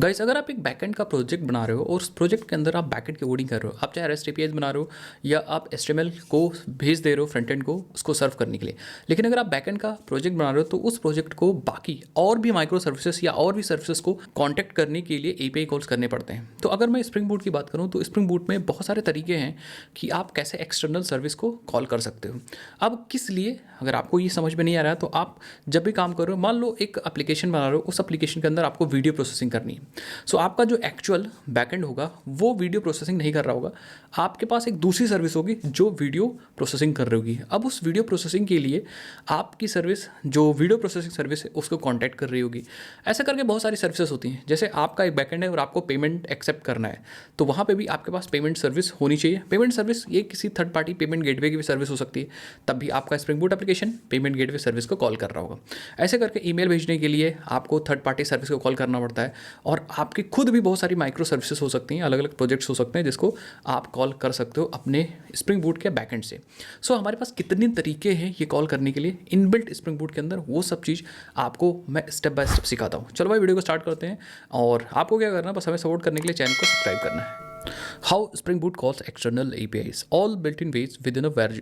Guys, अगर आप एक बैकएंड का प्रोजेक्ट बना रहे हो और उस प्रोजेक्ट के अंदर आप बैकएंड की कोडिंग कर रहे हो, आप चाहे REST APIs बना रहे हो या आप HTML को भेज दे रहे हो फ्रंट एंड को उसको सर्व करने के लिए। लेकिन अगर आप बैकएंड का प्रोजेक्ट बना रहे हो तो उस प्रोजेक्ट को बाकी और भी माइक्रो सर्विसेज या और भी सर्विसेज को कॉन्टैक्ट करने के लिए API कॉल्स करने पड़ते हैं। तो अगर मैं स्प्रिंग बूट की बात करूँ तो स्प्रिंग बूट में बहुत सारे तरीके हैं कि आप कैसे एक्सटर्नल सर्विस को कॉल कर सकते हो। अब किस लिए, अगर आपको ये समझ में नहीं आ रहा है तो आप जब भी काम कर रहे हो, मान लो एक एप्लीकेशन बना रहे हो, उस एप्लीकेशन के अंदर आपको वीडियो प्रोसेसिंग करनी है। सो आपका जो एक्चुअल बैकएंड होगा वो वीडियो प्रोसेसिंग नहीं कर रहा होगा, आपके पास एक दूसरी सर्विस होगी जो वीडियो प्रोसेसिंग कर रही होगी। अब उस वीडियो प्रोसेसिंग के लिए आपकी सर्विस, जो वीडियो प्रोसेसिंग सर्विस है, उसको कॉन्टैक्ट कर रही होगी। ऐसे करके बहुत सारी सर्विसेज होती हैं। जैसे आपका एक बैकएंड है और आपको पेमेंट एक्सेप्ट करना है, तो वहाँ पे भी आपके पास पेमेंट सर्विस होनी चाहिए। पेमेंट सर्विस ये किसी थर्ड पार्टी पेमेंट गेटवे की भी सर्विस हो सकती है, तब भी आपका spring boot application payment gateway service को कॉल कर रहा होगा। ऐसे करके ईमेल भेजने के लिए आपको थर्ड पार्टी सर्विस को कॉल करना पड़ता है, और आपकी खुद भी बहुत सारी माइक्रो सर्विसेज हो सकती हैं, अलग अलग प्रोजेक्ट्स हो सकते हैं जिसको आप कॉल कर सकते हो अपने स्प्रिंग बूट के बैकएंड से। सो हमारे पास कितने तरीके हैं ये कॉल करने के लिए इनबिल्ट स्प्रिंग बूट के अंदर, वो सब चीज़ आपको मैं स्टेप बाय स्टेप सिखाता हूँ। चलो भाई, वीडियो को स्टार्ट करते हैं। और आपको क्या करना है, बस हमें सपोर्ट करने के लिए चैनल को सब्सक्राइब करना है। How Spring Boot calls external APIs, all built-in ways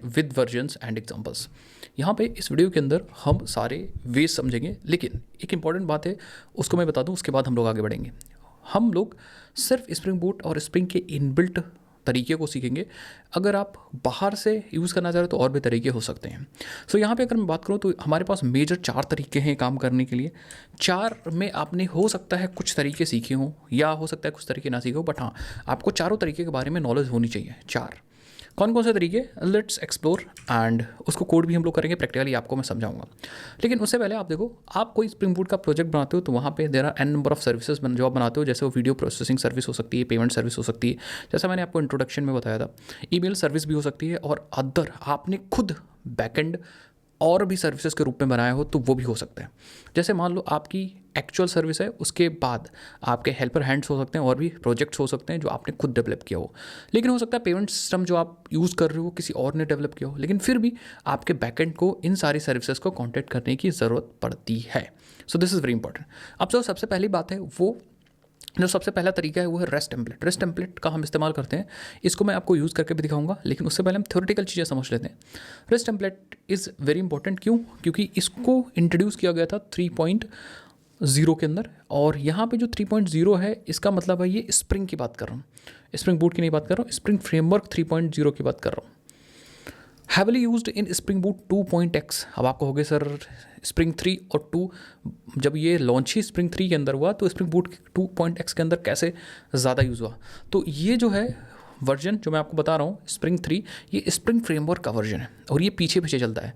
with versions and examples। यहाँ पे इस वीडियो के अंदर हम सारे वेज समझेंगे, लेकिन एक इंपॉर्टेंट बात है उसको मैं बता दूँ, उसके बाद हम लोग आगे बढ़ेंगे। हम लोग सिर्फ स्प्रिंग बूट और स्प्रिंग के इनबिल्ट तरीके को सीखेंगे। अगर आप बाहर से यूज़ करना चाह रहे हो तो और भी तरीके हो सकते हैं। सो यहाँ पे अगर मैं बात करूँ तो हमारे पास मेजर 4 तरीके हैं काम करने के लिए। 4 में आपने हो सकता है कुछ तरीके सीखे हों या हो सकता है कुछ तरीके ना सीखे हो, बट हाँ, आपको चारों तरीके के बारे में नॉलेज होनी चाहिए। 4 कौन कौन से तरीके, लेट्स एक्सप्लोर, एंड उसको कोड भी हम लोग करेंगे, प्रैक्टिकली आपको मैं समझाऊंगा। लेकिन उससे पहले आप देखो, आप कोई स्प्रिंग बूट का प्रोजेक्ट बनाते हो तो वहाँ पे there are an number of services जो आप बनाते हो। जैसे वो वीडियो प्रोसेसिंग सर्विस हो सकती है, पेमेंट सर्विस हो सकती है, जैसा मैंने आपको इंट्रोडक्शन में बताया था, ईमेल सर्विस भी हो सकती है, और अदर आपने खुद बैकएंड और भी सर्विसेज के रूप में बनाया हो तो वो भी हो सकता है। जैसे मान लो आपकी एक्चुअल सर्विस है, उसके बाद आपके हेल्पर हैंड्स हो सकते हैं और भी प्रोजेक्ट्स हो सकते हैं जो आपने खुद डेवलप किया हो। लेकिन हो सकता है पेमेंट सिस्टम जो आप यूज़ कर रहे हो किसी और ने डेवलप किया हो, लेकिन फिर भी आपके बैकएंड को इन सारी सर्विसेज को कॉन्टैक्ट करने की ज़रूरत पड़ती है। So this is very important. अब जो सबसे पहली बात है, वो जो सबसे पहला तरीका है वो है रेस्ट टेम्पलेट। रेस्ट टेम्पलेट का हम इस्तेमाल करते हैं, इसको मैं आपको यूज़ करके भी दिखाऊंगा, लेकिन उससे पहले हम थ्योरेटिकल चीज़ें समझ लेते हैं। Rest template is very important. क्यों? क्योंकि इसको इंट्रोड्यूस किया गया था 3.0 के अंदर, और यहाँ पे जो 3.0 है इसका मतलब है ये स्प्रिंग की बात कर रहा हूँ, स्प्रिंग बूट की नहीं बात कर रहा हूँ, स्प्रिंग फ्रेमवर्क 3.0 की बात कर रहा हूँ। Heavily used in spring boot 2.x। अब आपको हो गए सर, स्प्रिंग 3 और 2, जब ये लॉन्च ही स्प्रिंग 3 के अंदर हुआ तो स्प्रिंग बूट 2.x के अंदर कैसे ज़्यादा यूज़ हुआ? तो ये जो है वर्जन जो मैं आपको बता रहा हूँ स्प्रिंग 3, ये स्प्रिंग फ्रेमवर्क का वर्जन है और ये पीछे पीछे चलता है।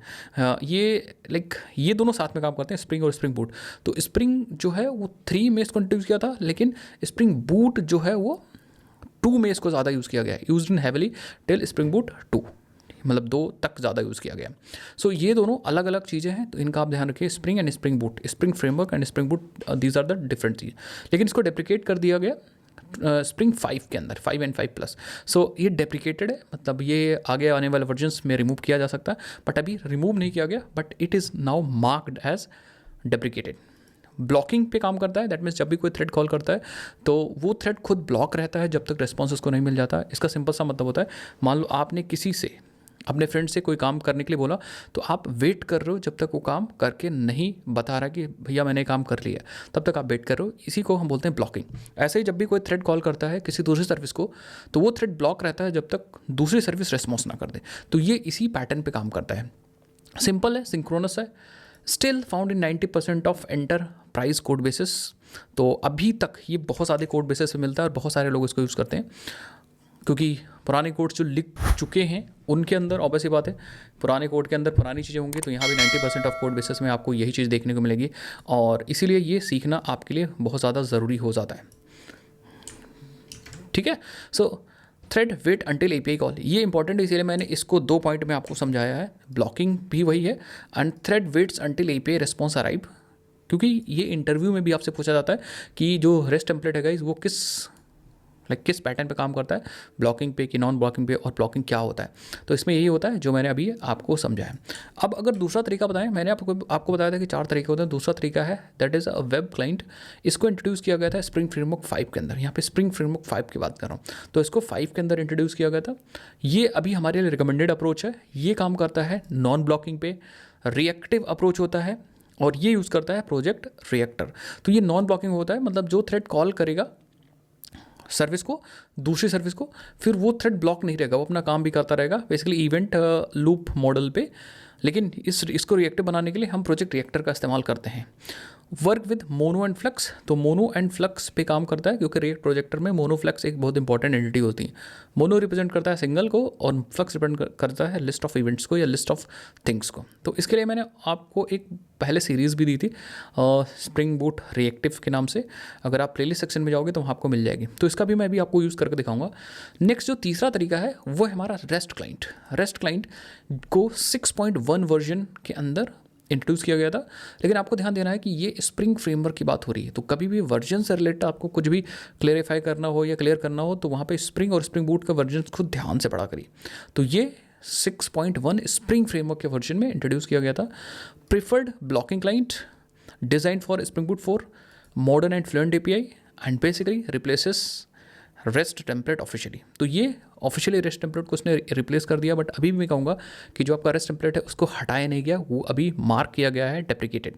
ये दोनों साथ में काम करते हैं, स्प्रिंग और स्प्रिंग बूट। तो स्प्रिंग जो है वो 3 में इसको इंट्रोड्यूस किया था, लेकिन स्प्रिंग बूट जो है वो 2 में इसको ज़्यादा यूज़ किया गया है। Use in heavily till spring boot 2, मतलब 2 तक ज़्यादा यूज़ किया गया। सो ये दोनों अलग अलग चीज़ें हैं, तो इनका आप ध्यान रखिए। Spring and Spring Boot, Spring framework and Spring Boot, these are the different चीज़। लेकिन इसको डेप्रिकेट कर दिया गया स्प्रिंग 5 के अंदर, 5 एंड 5+। सो ये डेप्रिकेटेड है, मतलब ये आगे आने वाले वर्जन्स में रिमूव किया जा सकता है, बट अभी रिमूव नहीं किया गया, but it is now marked as deprecated. Blocking पे काम करता है, दैट मीन्स जब भी कोई थ्रेड कॉल करता है तो वो थ्रेड खुद ब्लॉक रहता है जब तक रिस्पॉन्स उसको नहीं मिल जाता। इसका सिंपल सा मतलब होता है, मान लो आपने किसी से, अपने फ्रेंड से कोई काम करने के लिए बोला, तो आप वेट कर रहे हो जब तक वो काम करके नहीं बता रहा कि भैया मैंने काम कर लिया, तब तक आप वेट कर रहे हो। इसी को हम बोलते हैं ब्लॉकिंग। ऐसे ही जब भी कोई थ्रेड कॉल करता है किसी दूसरी सर्विस को, तो वो थ्रेड ब्लॉक रहता है जब तक दूसरी सर्विस रिस्पॉन्स ना कर दे। तो ये इसी पैटर्न पे काम करता है। सिंपल है, सिंक्रोनस है, still found in 90% of enterprise code basis. तो अभी तक ये बहुत सारे कोड बेसिस पे मिलता है और बहुत सारे लोग इसको यूज़ करते हैं, क्योंकि पुराने कोड्स जो लिख चुके हैं उनके अंदर ऑब्वियस ही बात है, पुराने कोड के अंदर पुरानी चीज़ें होंगी, तो यहाँ भी 90% ऑफ कोड बेसिस में आपको यही चीज़ देखने को मिलेगी, और इसीलिए ये सीखना आपके लिए बहुत ज़्यादा ज़रूरी हो जाता है। ठीक है। So thread wait until API call, ये इंपॉर्टेंट है, इसीलिए मैंने इसको 2 पॉइंट में आपको समझाया है। ब्लॉकिंग भी वही है, and thread waits until API response arrive, क्योंकि ये इंटरव्यू में भी आपसे पूछा जाता है कि जो रेस्ट टेम्पलेट है गाइस वो किस लाइक किस पैटर्न पे काम करता है, ब्लॉकिंग पे कि नॉन ब्लॉकिंग पे, और ब्लॉकिंग क्या होता है। तो इसमें यही होता है जो मैंने अभी आपको समझाया। अब अगर दूसरा तरीका बताएं, मैंने आपको बताया था कि 4 तरीके होते हैं। दूसरा तरीका है that is a web client. इसको इंट्रोड्यूस किया गया था स्प्रिंग फ्रेमवर्क 5 के अंदर। यहाँ पे स्प्रिंग फ्रेमवर्क 5 की बात कर रहा हूँ, तो इसको 5 के अंदर इंट्रोड्यूस किया गया था। ये अभी हमारे लिए रिकमेंडेड अप्रोच है। ये काम करता है नॉन ब्लॉकिंग पे, रिएक्टिव अप्रोच होता है, और ये यूज़ करता है प्रोजेक्ट रिएक्टर। तो ये नॉन ब्लॉकिंग होता है, मतलब जो थ्रेड कॉल करेगा सर्विस को, दूसरी सर्विस को, फिर वो थ्रेड ब्लॉक नहीं रहेगा, वो अपना काम भी करता रहेगा बेसिकली इवेंट लूप मॉडल पे। लेकिन इसको रिएक्टिव बनाने के लिए हम प्रोजेक्ट रिएक्टर का इस्तेमाल करते हैं। Work with mono and flux, तो मोनो एंड फ्लक्स पे काम करता है, क्योंकि रिएक्ट प्रोजेक्टर में मोनो फ्लक्स एक बहुत इंपॉर्टेंट एंटिटी होती है। मोनो रिप्रेजेंट करता है सिंगल को, और फ्लक्स रिप्रेजेंट करता है लिस्ट ऑफ इवेंट्स को या लिस्ट ऑफ थिंग्स को। तो इसके लिए मैंने आपको एक पहले सीरीज़ भी दी थी स्प्रिंग बूट रिएक्टिव के नाम से। अगर आप प्लेलिस्ट सेक्शन में जाओगे तो वहाँ आपको मिल जाएगी। तो इसका भी मैं भी आपको यूज़ करके दिखाऊंगा। नेक्स्ट जो तीसरा तरीका है वो है हमारा रेस्ट क्लाइंट। रेस्ट क्लाइंट को 6.1 वर्जन के अंदर इंट्रोड्यूस किया गया था। लेकिन आपको ध्यान देना है कि ये स्प्रिंग फ्रेमवर्क की बात हो रही है, तो कभी भी वर्जन से रिलेटेड आपको कुछ भी क्लेरिफाई करना हो या क्लियर करना हो, तो वहाँ पे स्प्रिंग और स्प्रिंग बूट का वर्जन खुद ध्यान से पढ़ा करिए। तो ये 6.1 स्प्रिंग फ्रेमवर्क के वर्जन में इंट्रोड्यूस किया गया था। Preferred blocking client, design for spring boot 4, modern and fluent API, and basically replaces rest template officially. तो ये ऑफिशियली रेस्ट टेम्पलेट को उसने रिप्लेस कर दिया, बट अभी भी मैं कहूँगा कि जो आपका रेस्ट टेम्पलेट है उसको हटाया नहीं गया, वो अभी मार्क किया गया है डेप्रिकेटेड।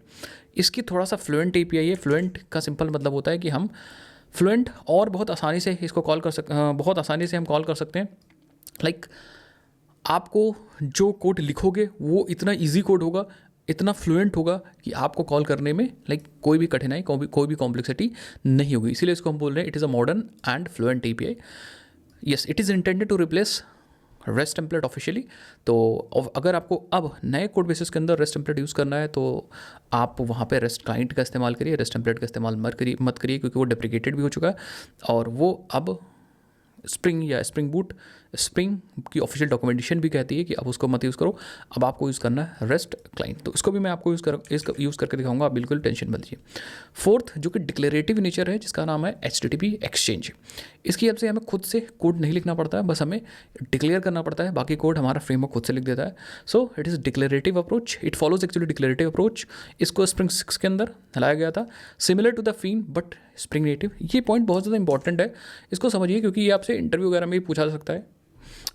इसकी थोड़ा सा फ्लुएंट एपीआई है। फ्लुएंट का सिंपल मतलब होता है कि हम फ्लुएंट और बहुत आसानी से इसको कॉल कर बहुत आसानी से हम कॉल कर सकते हैं। लाइक आपको जो कोड लिखोगे वो इतना ईजी कोड होगा, इतना फ्लुएंट होगा कि आपको कॉल करने में लाइक कोई भी कठिनाई, कोई भी कॉम्प्लेक्सिटी नहीं होगी। इसीलिए इसको हम बोल रहे हैं it is a modern and fluent API. Yes, it is intended to replace REST template officially. तो अगर आपको अब नए कोड बेसिस के अंदर रेस्ट टेम्पलेट यूज़ करना है तो आप वहाँ पे रेस्ट क्लाइंट का इस्तेमाल करिए, रेस्ट टेम्पलेट का इस्तेमाल मत करिए, क्योंकि वो डेप्रिकेटेड भी हो चुका है, और वो अब स्प्रिंग या स्प्रिंग बूट, स्प्रिंग की ऑफिशियल डॉक्यूमेंटेशन भी कहती है कि अब उसको मत यूज़ करो, अब आपको यूज़ करना है रेस्ट क्लाइंट। तो इसको भी मैं आपको यूज़ करके दिखाऊंगा, आप बिल्कुल टेंशन मत लीजिए। फोर्थ जो कि डिक्लेरेटिव नेचर है, जिसका नाम है HTTP एक्सचेंज। इसकी हेल्प से हमें खुद से कोड नहीं लिखना पड़ता है, बस हमें डिक्लेयर करना पड़ता है, बाकी कोड हमारा फ्रेमवर्क खुद से लिख देता है। So it is declarative approach, it follows actually declarative approach. इसको स्प्रिंग 6 के अंदर लाया गया था, similar to the Feign but Spring native. ये पॉइंट बहुत ज़्यादा इंपॉर्टेंट है, इसको समझिए, क्योंकि ये आपसे इंटरव्यू वगैरह में भी पूछा जा सकता है।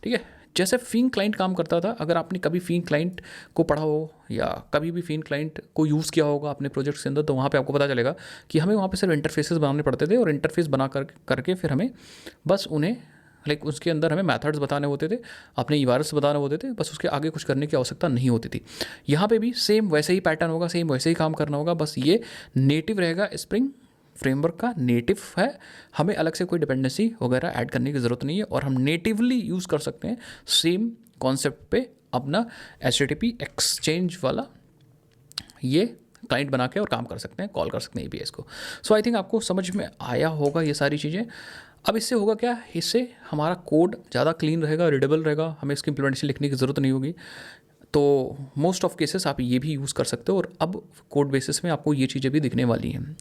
ठीक है, जैसे फीन क्लाइंट काम करता था, अगर आपने कभी फीन क्लाइंट को पढ़ा हो या कभी भी फीन क्लाइंट को यूज़ किया होगा अपने प्रोजेक्ट्स के अंदर, तो वहाँ पे आपको पता चलेगा कि हमें वहाँ पे सिर्फ इंटरफेसेस बनाने पड़ते थे, और इंटरफेस बना करके फिर हमें बस उन्हें लाइक उसके अंदर हमें मेथड्स बताने होते थे, अपने यूआरएल्स बताने होते थे, बस उसके आगे कुछ करने की आवश्यकता नहीं होती थी। यहाँ पे भी सेम वैसे ही पैटर्न होगा, सेम वैसे ही काम करना होगा, बस ये नेटिव रहेगा, स्प्रिंग फ्रेमवर्क का नेटिव है, हमें अलग से कोई डिपेंडेंसी वगैरह ऐड करने की ज़रूरत नहीं है, और हम नेटिवली यूज़ कर सकते हैं सेम कॉन्सेप्ट पे अपना HTTP एक्सचेंज वाला ये क्लाइंट बना के और काम कर सकते हैं, कॉल कर सकते हैं APIs को। सो आई थिंक आपको समझ में आया होगा ये सारी चीज़ें। अब इससे होगा क्या, इससे हमारा कोड ज़्यादा क्लीन रहेगा, रीडेबल रहेगा, हमें इसकी इम्प्लीमेंटेशन लिखने की ज़रूरत नहीं होगी। तो मोस्ट ऑफ केसेस आप ये भी यूज़ कर सकते हो, और अब कोड बेसिस में आपको ये चीज़ें भी दिखने वाली हैं।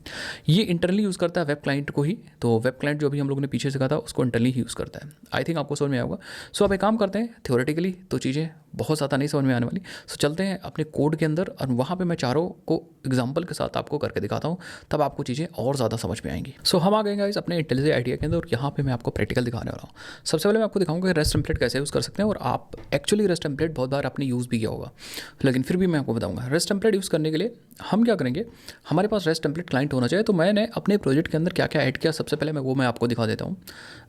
ये इंटरनली यूज़ करता है वेब क्लाइंट को ही, तो वेब क्लाइंट जो अभी हम लोगों ने पीछे सीखा था उसको इंटरनली ही यूज़ करता है। आई थिंक आपको समझ में आएगा। सो अब एक काम करते हैं, थ्योरेटिकली तो चीज़ें बहुत ज़्यादा नहीं समझ में आने वाली। सो चलते हैं अपने कोड के अंदर, और वहाँ पर मैं चारों को एग्जाम्पल के साथ आपको करके दिखाता हूँ, तब आपको चीज़ें और ज़्यादा समझ में आएंगी। सो हम आ गए गाइस अपने इंटेलिजेंट आइडिया के अंदर, और यहाँ पे मैं आपको प्रैक्टिकल दिखाने वाला हूँ। सबसे पहले मैं आपको दिखाऊंगा कि रेस्ट टेम्पलेट कैसे यूज़ कर सकते हैं, और आप एक्चुअली रेस्ट टेम्पलेट बहुत बार आपने यूज़ भी किया होगा, लेकिन फिर भी मैं आपको बताऊंगा। रेस्ट टेम्पलेट यूज़ करने के लिए हम क्या करेंगे, हमारे पास रेस्ट टेम्पलेट क्लाइंट होना चाहिए। तो मैंने अपने प्रोजेक्ट के अंदर क्या क्या ऐड किया, सबसे पहले मैं आपको दिखा देता हूँ।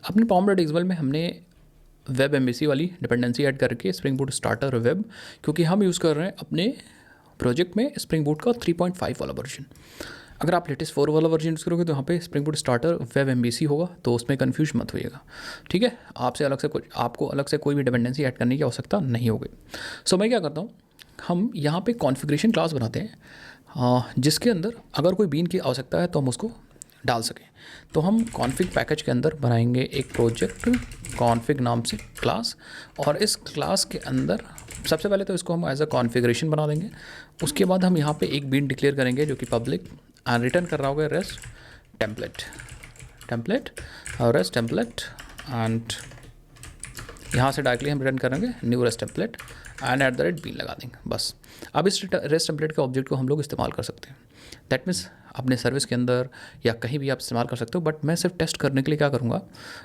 अपने pom.xml में हमने वेब एम्बेसी वाली डिपेंडेंसी ऐड करके स्प्रिंग बूट स्टार्टर वेब, क्योंकि हम यूज़ कर रहे हैं अपने प्रोजेक्ट में स्प्रिंग बूट का 3.5 वाला वर्जन। अगर आप लेटेस्ट 4 वाला वर्जन यूज़ करोगे तो यहाँ पे spring boot starter web embassy होगा, तो उसमें कन्फ्यूज मत होइएगा। ठीक है, आपको अलग से कोई भी डिपेंडेंसी ऐड करने की आवश्यकता नहीं होगी। सो मैं क्या करता हूँ, हम यहाँ पे कॉन्फ़िगरेशन क्लास बनाते हैं, जिसके अंदर अगर कोई बीन की आवश्यकता है तो हम उसको डाल सकें। तो हम कॉन्फ़िग पैकेज के अंदर बनाएंगे एक प्रोजेक्ट कॉन्फ़िग नाम से क्लास, और इस क्लास के अंदर सबसे पहले तो इसको हम एज अ कॉन्फ़िगरेशन बना देंगे। उसके बाद हम यहाँ पे एक बीन डिक्लेयर करेंगे जो कि पब्लिक एंड रिटर्न कर रहा होगा rest template. Template rest template and यहाँ से डायरेक्टली हम रिटर्न करेंगे new rest template and @bin लगा देंगे बस। अब इस रेस्ट टेम्पलेट के ऑब्जेक्ट को हम लोग इस्तेमाल कर सकते हैं। दैट मीन्स अपने सर्विस के अंदर या कहीं भी आप इस्तेमाल कर सकते हो, बट मैं सिर्फ टेस्ट करने के लिए क्या करूँगा,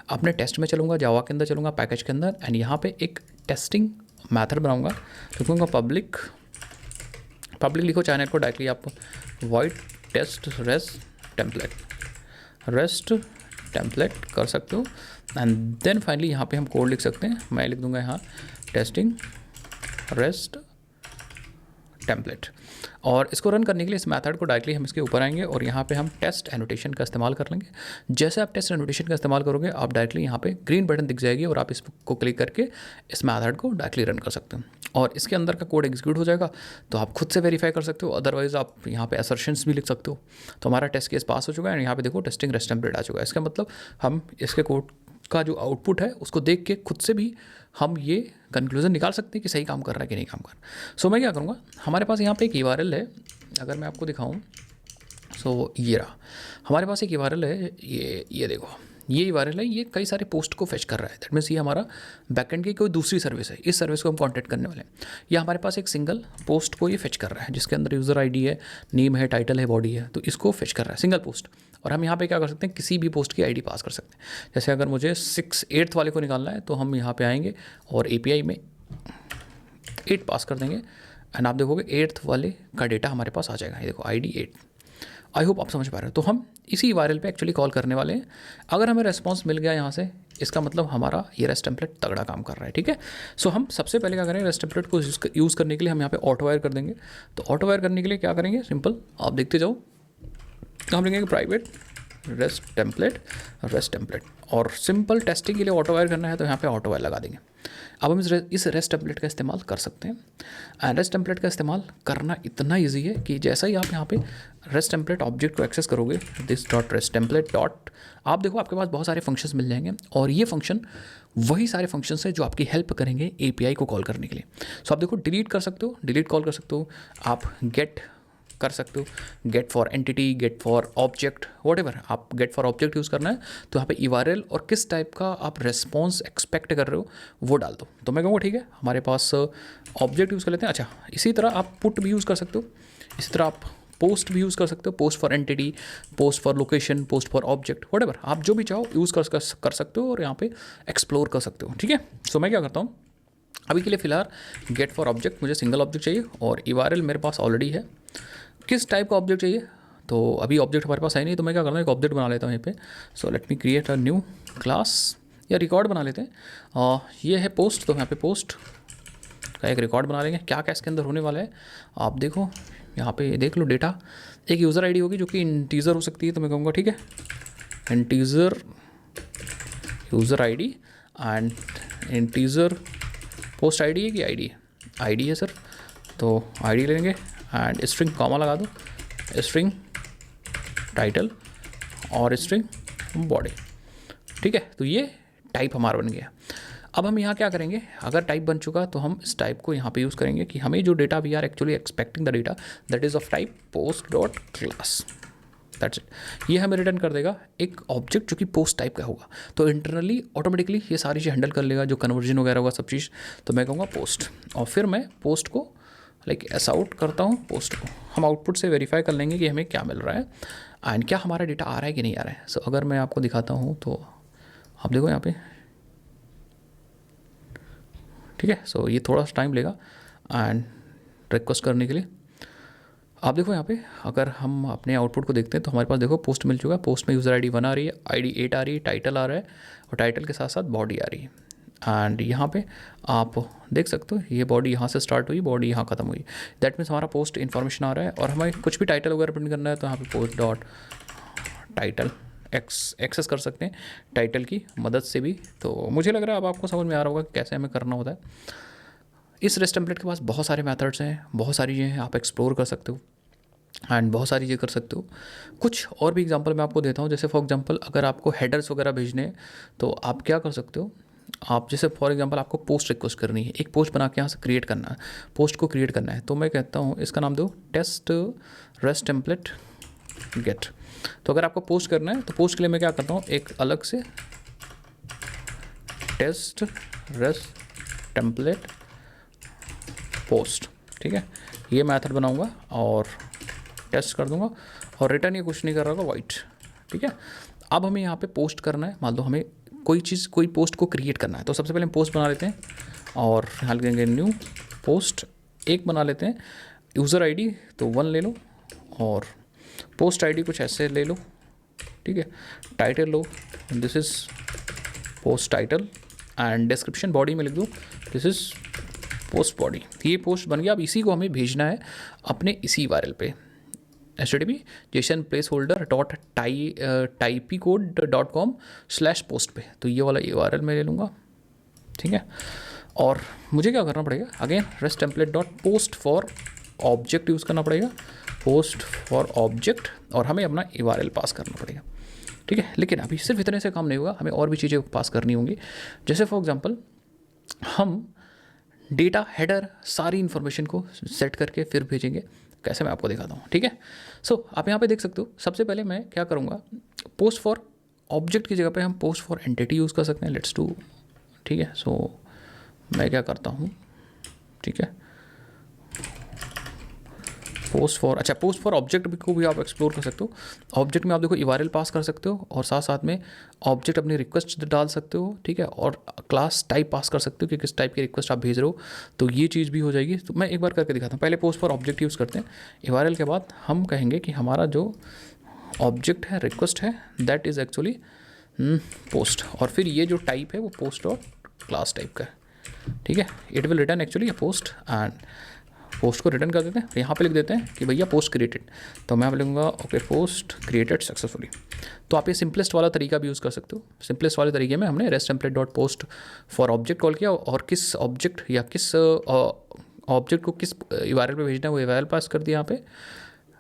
अपने टेस्ट में चलूँगा, जावा के अंदर चलूँगा, पैकेज के अंदर, एंड यहाँ पे एक टेस्टिंग मैथड बनाऊँगा। लिखूँगा पब्लिक लिखो, चाहे को डायरेक्टली आप void टेस्ट रेस्ट टेम्पलेट कर सकते हो एंड देन फाइनली यहाँ पे हम कोड लिख सकते हैं। मैं लिख दूंगा यहाँ टेस्टिंग रेस्ट टेम्पलेट, और इसको रन करने के लिए इस मेथड को डायरेक्टली हम इसके ऊपर आएंगे और यहाँ पे हम टेस्ट एनोटेशन का इस्तेमाल कर लेंगे। जैसे आप टेस्ट एनोटेशन का इस्तेमाल करोगे, आप डायरेक्टली यहाँ पे ग्रीन बटन दिख जाएगी और आप इसको क्लिक करके इस मेथड को डायरेक्टली रन कर सकते हो और इसके अंदर का कोड एग्जीक्यूट हो जाएगा। तो आप खुद से वेरीफाई कर सकते हो, अदरवाइज आप यहाँ पे असर्शंस भी लिख सकते हो। तो हमारा टेस्ट केस पास हो चुका है, यहाँ पे देखो टेस्टिंग रेस्ट टेम्पलेट आ चुका है। इसका मतलब हम इसके कोड का जो आउटपुट है उसको देख के खुद से भी हम ये कंक्लूजन निकाल सकते हैं कि सही काम कर रहा है कि नहीं काम कर रहा है। सो मैं क्या करूँगा, हमारे पास यहाँ पे एक URL है, अगर मैं आपको दिखाऊँ सो ये रहा हमारे पास एक URL है, ये देखो ये URL है, ये कई सारे पोस्ट को फेच कर रहा है। दैट मीन्स ये हमारा बैकएंड की कोई दूसरी सर्विस है, इस सर्विस को हम कॉन्टैक्ट करने वाले हैं। या हमारे पास एक सिंगल पोस्ट को ये फेच कर रहा है जिसके अंदर यूज़र ID है, नेम है, टाइटल है, बॉडी है, तो इसको फेच कर रहा है सिंगल पोस्ट। और हम यहाँ पे क्या कर सकते हैं, किसी भी पोस्ट की ID पास कर सकते हैं। जैसे अगर मुझे 8th वाले को निकालना है तो हम यहाँ पे आएंगे और API में 8 पास कर देंगे एंड आप देखोगे 8th वाले का डेटा हमारे पास आ जाएगा। ये देखो ID 8। आई होप आप समझ पा रहे हो। तो हम इसी URL पे एक्चुअली कॉल करने वाले हैं। अगर हमें रेस्पॉन्स मिल गया यहाँ से, इसका मतलब हमारा ये रेस्ट टेम्पलेट तगड़ा काम कर रहा है, ठीक है। सो हम सबसे पहले क्या करें, रेस्ट टेम्पलेट को यूज़ करने के लिए हम यहाँ पे ऑटो वायर कर देंगे। तो ऑटो वायर करने के लिए क्या करेंगे, सिंपल आप देखते जाओ। तो हम लिखेंगे प्राइवेट रेस्ट टेम्पलेट और सिंपल टेस्टिंग के लिए ऑटो वायर करना है तो यहाँ पे ऑटो वायर लगा देंगे। अब हम इस रेस्ट टेम्पलेट का इस्तेमाल कर सकते हैं। एंड रेस्ट टेम्पलेट का इस्तेमाल करना इतना इजी है कि जैसा ही आप यहाँ पे रेस्ट टेम्पलेट ऑब्जेक्ट को एक्सेस करोगे, this dot rest template dot, आप देखो आपके पास बहुत सारे फंक्शंस मिल जाएंगे और ये फंक्शन वही सारे फंक्शंस हैं जो आपकी हेल्प करेंगे API को कॉल करने के लिए। सो आप देखो डिलीट कर सकते हो, डिलीट कॉल कर सकते हो, आप गेट कर सकते हो, get for entity, get for object, whatever आप गेट फॉर ऑब्जेक्ट यूज़ करना है तो यहाँ पे URL और किस टाइप का आप रेस्पॉन्स एक्सपेक्ट कर रहे हो वो डाल दो। तो मैं कहूँगा ठीक है, हमारे पास ऑब्जेक्ट यूज़ कर लेते हैं। अच्छा, इसी तरह आप पुट भी यूज़ कर सकते हो, इसी तरह आप पोस्ट भी यूज़ कर सकते हो, post for entity, post for location, post for object, whatever आप जो भी चाहो यूज़ कर सकते हो और यहाँ पे एक्सप्लोर कर सकते हो, ठीक है। सो मैं क्या करता हूँ, अभी के लिए फ़िलहाल गेट फॉर ऑब्जेक्ट मुझे सिंगल ऑब्जेक्ट चाहिए और URL मेरे पास ऑलरेडी है। किस टाइप का ऑब्जेक्ट चाहिए, तो अभी ऑब्जेक्ट हमारे पास है नहीं, तो मैं क्या करता हूँ, एक ऑब्जेक्ट बना लेता हूँ यहाँ पे। So let me create a new class या रिकॉर्ड बना लेते हैं। ये है पोस्ट, तो यहाँ पे पोस्ट का एक रिकॉर्ड बना लेंगे। क्या क्या इसके अंदर होने वाला है आप देखो, यहाँ पे देख लो डेटा। एक यूज़र ID होगी जो कि इंटीजर हो सकती है, तो मैं कहूँगा ठीक है integer user ID and integer post ID है कि ID है सर, तो ID लेंगे एंड स्ट्रिंग कॉमा लगा दो, स्ट्रिंग टाइटल और स्ट्रिंग बॉडी, ठीक है। तो ये टाइप हमारा बन गया। अब हम यहाँ क्या करेंगे, अगर टाइप बन चुका तो हम इस टाइप को यहाँ पे यूज़ करेंगे कि हमें जो data we are actually expecting the data that is of type post dot class, that's it. ये हमें रिटर्न कर देगा एक ऑब्जेक्ट जो कि पोस्ट टाइप का होगा। तो इंटरनली ऑटोमेटिकली ये सारी चीज़ हैंडल कर लेगा, जो कन्वर्जन वगैरह होगा सब चीज़। तो मैं कहूँगा पोस्ट, और फिर मैं पोस्ट को एस आउट करता हूँ। पोस्ट को हम आउटपुट से वेरीफाई कर लेंगे कि हमें क्या मिल रहा है एंड क्या हमारा डेटा आ रहा है कि नहीं आ रहा है। सो अगर मैं आपको दिखाता हूँ तो आप देखो यहाँ पे, ठीक है। सो ये थोड़ा सा टाइम लेगा एंड रिक्वेस्ट करने के लिए। आप देखो यहाँ पे अगर हम अपने आउटपुट को देखते हैं तो हमारे पास देखो पोस्ट मिल चुका है। पोस्ट में यूज़र ID 1 आ रही है, ID 8 आ रही है, टाइटल आ रहा है और टाइटल के साथ साथ बॉडी आ रही है। एंड यहाँ पे आप देख सकते हो ये बॉडी यहाँ से स्टार्ट हुई, बॉडी यहाँ ख़त्म हुई। दैट मीन्स हमारा पोस्ट इन्फॉर्मेशन आ रहा है और हमें कुछ भी टाइटल वगैरह प्रिंट करना है तो यहाँ पे पोस्ट डॉट टाइटल एक्सेस कर सकते हैं टाइटल की मदद से भी। तो मुझे लग रहा है अब आपको समझ में आ रहा होगा कि कैसे हमें करना होता है। इस रेस्ट टेम्पलेट के पास बहुत सारे मेथड्स हैं, बहुत सारी चीज़ें आप एक्सप्लोर कर सकते हो एंड बहुत सारी चीज़ें कर सकते हो। कुछ और भी एग्जांपल मैं आपको देता हूँ। जैसे फॉर एग्जांपल अगर आपको हेडर्स वगैरह भेजने हैं तो आप क्या कर सकते हो, आप जैसे फॉर एग्जांपल आपको पोस्ट रिक्वेस्ट करनी है, एक पोस्ट बना के यहाँ से क्रिएट करना है, पोस्ट को क्रिएट करना है। तो मैं कहता हूँ इसका नाम दो टेस्ट रेस्ट टेम्पलेट गेट। तो अगर आपको पोस्ट करना है तो पोस्ट के लिए मैं क्या करता हूँ, एक अलग से टेस्ट रेस्ट टेम्पलेट पोस्ट, ठीक है, ये मेथड बनाऊंगा और टेस्ट कर दूंगा और रिटर्न ये कुछ नहीं कर रहा होगा वाइट, ठीक है। अब हमें यहाँ पे पोस्ट करना है, मान लो हमें कोई चीज़ कोई पोस्ट को क्रिएट करना है, तो सबसे पहले हम पोस्ट बना लेते हैं और फिलहाल करेंगे न्यू पोस्ट, एक बना लेते हैं। यूज़र आईडी तो 1 ले लो और पोस्ट आईडी कुछ ऐसे ले लो, ठीक है। Title low, this is post title and description body में लिख दो दिस इज़ पोस्ट बॉडी। ये पोस्ट बन गया। अब इसी को हमें भेजना है अपने इसी URL पे http Jason place holder .typecode.com/post पे। तो ये वाला URL मैं ले लूँगा, ठीक है। और मुझे क्या करना पड़ेगा, again rest template dot post for object use करना पड़ेगा, पोस्ट फॉर ऑब्जेक्ट, और हमें अपना URL पास करना पड़ेगा, ठीक है। लेकिन अभी सिर्फ इतने से काम नहीं होगा, हमें और भी चीज़ें पास करनी होंगी। जैसे फॉर एग्जांपल हम डेटा हेडर सारी इन्फॉर्मेशन को सेट करके फिर भेजेंगे, कैसे मैं आपको दिखाता हूँ, ठीक है। सो आप यहाँ पे देख सकते हो, सबसे पहले मैं क्या करूँगा, पोस्ट फॉर ऑब्जेक्ट की जगह पे हम पोस्ट फॉर एंटिटी यूज़ कर सकते हैं, लेट्स डू, ठीक है। सो मैं क्या करता हूँ, ठीक है, पोस्ट फॉर ऑब्जेक्ट को भी आप एक्सप्लोर कर सकते हो। ऑब्जेक्ट में आप देखो URL पास कर सकते हो और साथ साथ में ऑब्जेक्ट अपनी रिक्वेस्ट डाल सकते हो, ठीक है, और क्लास टाइप पास कर सकते हो कि किस टाइप की रिक्वेस्ट आप भेज रहे हो, तो ये चीज़ भी हो जाएगी। तो मैं एक बार करके दिखाता हूँ। पहले पोस्ट फॉर ऑब्जेक्ट यूज़ करते हैं, URL के बाद हम कहेंगे कि हमारा जो ऑब्जेक्ट है, रिक्वेस्ट है, दैट इज़ एक्चुअली पोस्ट, और फिर ये जो टाइप है वो पोस्ट और क्लास टाइप का है, ठीक है। It will return actually post, and post को रिटर्न कर देते हैं। यहाँ पे लिख देते हैं कि भैया पोस्ट क्रिएटेड, तो मैं लिखूँगा ओके पोस्ट क्रिएटेड सक्सेसफुली। तो आप ये सिंपलेस्ट वाला तरीका भी यूज़ कर सकते हो। सिंपलेस्ट वाले तरीके में हमने rest template dot post for object call किया और किस ऑब्जेक्ट या किस ऑब्जेक्ट को किस URL पे भेजना है वो URL पास कर दिया यहाँ पे,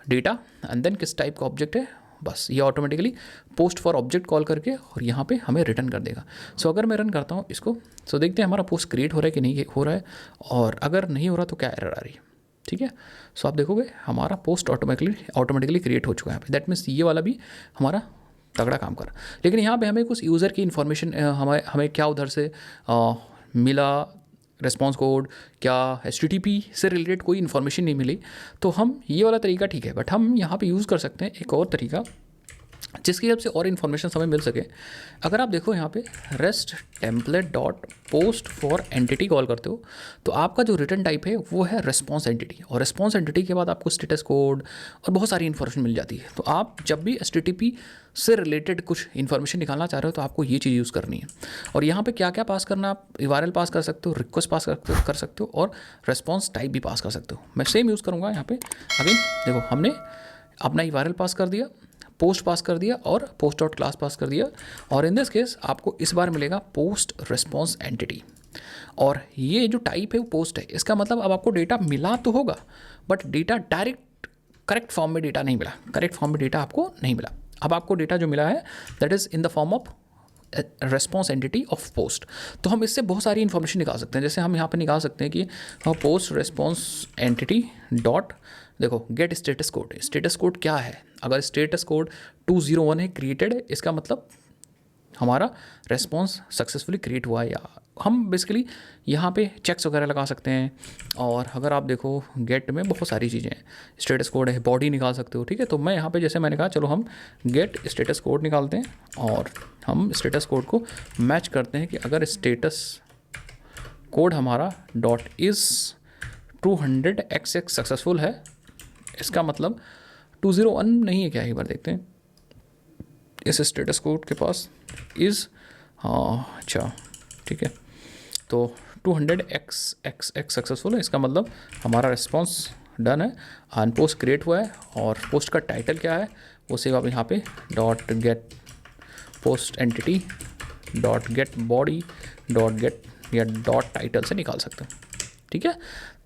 डेटा, एंड देन किस टाइप का ऑब्जेक्ट है, बस ये automatically post for object call करके और यहाँ पे हमें रिटर्न कर देगा। सो अगर मैं रन करता हूँ इसको, सो देखते हैं हमारा पोस्ट क्रिएट हो रहा है कि नहीं हो रहा है, और अगर नहीं हो रहा तो क्या एरर आ रही है, ठीक है। सो आप देखोगे हमारा पोस्ट ऑटोमेटिकली क्रिएट हो चुका है यहाँ पे। दैट मीन्स ये वाला भी हमारा तगड़ा काम कर। लेकिन यहाँ पे हमें कुछ यूज़र की इन्फॉर्मेशन हमें क्या उधर से मिला, रेस्पॉन्स कोड, क्या HTTP से रिलेटेड कोई इन्फॉर्मेशन नहीं मिली, तो हम ये वाला तरीका ठीक है, बट हम यहाँ पे यूज़ कर सकते हैं एक और तरीका जिसकी हेल्प से और इन्फॉर्मेशन हमें मिल सके। अगर आप देखो यहाँ पे rest template dot post for entity call करते हो, तो आपका जो रिटर्न टाइप है वो है रिस्पॉन्स एंटिटी, और रिस्पॉन्स एंटिटी के बाद आपको स्टेटस कोड और बहुत सारी इन्फॉर्मेशन मिल जाती है। तो आप जब भी HTTP से रिलेटेड कुछ इन्फॉर्मेशन निकालना चाह रहे हो तो आपको ये चीज़ यूज़ करनी है। और यहाँ पे क्या क्या पास करना, आप URL पास कर सकते हो, रिक्वेस्ट पास कर सकते हो, और रिस्पॉन्स टाइप भी पास कर सकते हो। मैं सेम यूज़ करूँगा यहाँ पे। अगेन देखो हमने अपना URL पास कर दिया, पोस्ट पास कर दिया और पोस्ट डॉट क्लास पास कर दिया, और इन दिस केस आपको इस बार मिलेगा पोस्ट रिस्पॉन्स एंटिटी, और ये जो टाइप है वो पोस्ट है। इसका मतलब अब आपको डेटा मिला तो होगा, but data direct correct form में डेटा नहीं मिला, करेक्ट फॉर्म में डेटा आपको नहीं मिला। अब आपको डेटा जो मिला है that is in the form of response entity of post. तो हम इससे बहुत सारी इन्फॉर्मेशन निकाल सकते हैं। जैसे हम यहाँ पे निकाल सकते हैं कि पोस्ट रेस्पॉन्स एंटिटी डॉट, देखो get status code. Status code क्या है, अगर स्टेटस कोड 201 है क्रिएटेड है, इसका मतलब हमारा रेस्पॉन्स सक्सेसफुली क्रिएट हुआ है। या हम बेसिकली यहाँ पे चेक्स वगैरह लगा सकते हैं। और अगर आप देखो गेट में बहुत सारी चीज़ें हैं, स्टेटस कोड है, बॉडी निकाल सकते हो, ठीक है। तो मैं यहाँ पे जैसे मैंने कहा चलो हम गेट स्टेटस कोड निकालते हैं, और हम स्टेटस कोड को मैच करते हैं कि अगर स्टेटस कोड हमारा डॉट इज़ 200XX सक्सेसफुल है, इसका मतलब 201 नहीं है क्या, एक बार देखते हैं। इस स्टेटस कोड के पास इज़, हाँ अच्छा ठीक है, तो 200XX सक्सेसफुल है, इसका मतलब हमारा रिस्पॉन्स डन है, एंड पोस्ट क्रिएट हुआ है। और पोस्ट का टाइटल क्या है वो सिर्फ आप यहाँ पे dot get post entity dot gate body dot gate या डॉट टाइटल से निकाल सकते हैं, ठीक है।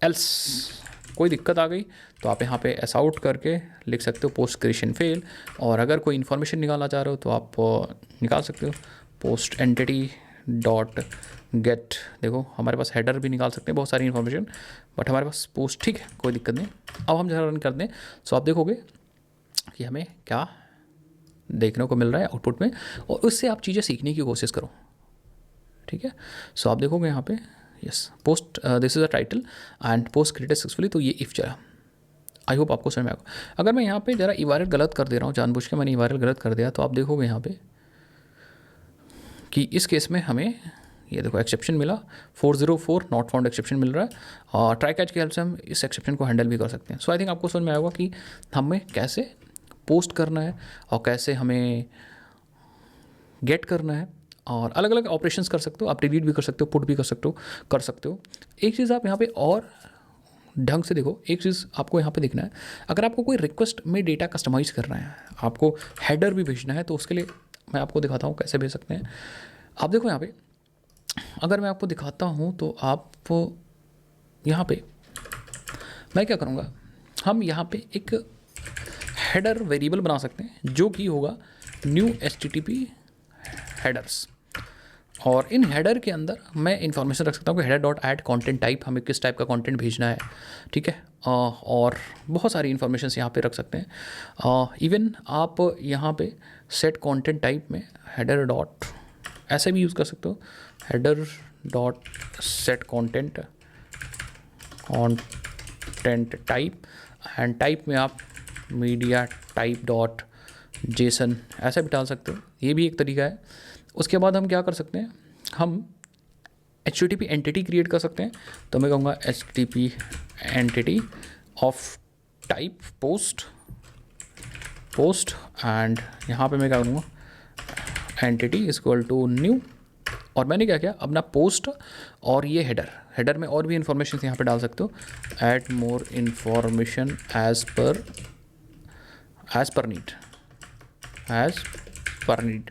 एल्स कोई दिक्कत आ गई तो आप यहाँ पे एस आउट करके लिख सकते हो पोस्ट क्रिएशन फेल। और अगर कोई इन्फॉर्मेशन निकालना चाह रहे हो तो आप निकाल सकते हो पोस्ट एंटिटी डॉट गेट। देखो हमारे पास हेडर भी निकाल सकते हैं, बहुत सारी इन्फॉर्मेशन, बट हमारे पास पोस्ट, ठीक है कोई दिक्कत नहीं। अब हम जरा रन कर दें, सो आप देखोगे कि हमें क्या देखने को मिल रहा है आउटपुट में, और उससे आप चीज़ें सीखने की कोशिश करो, ठीक है। सो आप देखोगे यहाँ पे yes post this is a title and post created successfully, तो ये इफ जरा आई होप आपको समझ में आएगा। अगर मैं यहाँ पे जरा URL गलत कर दे रहा हूँ, जानबूझ के मैंने URL गलत कर दिया, तो आप देखोगे यहाँ पे कि इस केस में हमें ये देखो एक्सेप्शन मिला 404 नॉट फाउंड एक्सेप्शन मिल रहा है, और ट्राई कैच की हेल्प से हम इस एक्सेप्शन को हैंडल भी कर सकते हैं। सो आई थिंक आपको समझ में आएगा कि हमें कैसे पोस्ट करना है और कैसे हमें गेट करना है, और अलग अलग ऑपरेशंस कर सकते हो आप, डिलीट भी कर सकते हो, पुट भी कर सकते हो। एक चीज़ आप यहाँ पे और ढंग से देखो, एक चीज़ आपको यहाँ पे देखना है, अगर आपको कोई रिक्वेस्ट में डेटा कस्टमाइज़ करना है, आपको हेडर भी भेजना है, तो उसके लिए मैं आपको दिखाता हूँ कैसे भेज सकते हैं। आप देखो यहाँ पे, अगर मैं आपको दिखाता हूँ तो आप यहाँ पे मैं क्या करूँगा, हम यहाँ पे एक हेडर वेरिएबल बना सकते हैं जो कि होगा न्यू HTTP हेडर्स, और इन हेडर के अंदर मैं इन्फॉर्मेशन रख सकता हूँ कि header dot add content type, हमें किस टाइप का कॉन्टेंट भेजना है, ठीक है। और बहुत सारी इन्फॉर्मेशन यहाँ पे रख सकते हैं। इवन आप यहाँ पे सेट कॉन्टेंट टाइप में हेडर डॉट ऐसे भी यूज़ कर सकते हो, header dot set content type, and type में आप मीडिया टाइप डॉट जेसन ऐसे भी डाल सकते हो, ये भी एक तरीका है। उसके बाद हम क्या कर सकते हैं, हम HTTP एंटिटी क्रिएट कर सकते हैं, तो मैं कहूँगा HTTP entity of type post and यहाँ पे मैं क्या करूँगा entity is equal to new, और मैंने क्या किया अपना पोस्ट और ये हेडर में और भी इंफॉर्मेशन यहाँ पे डाल सकते हो, add more information as per need.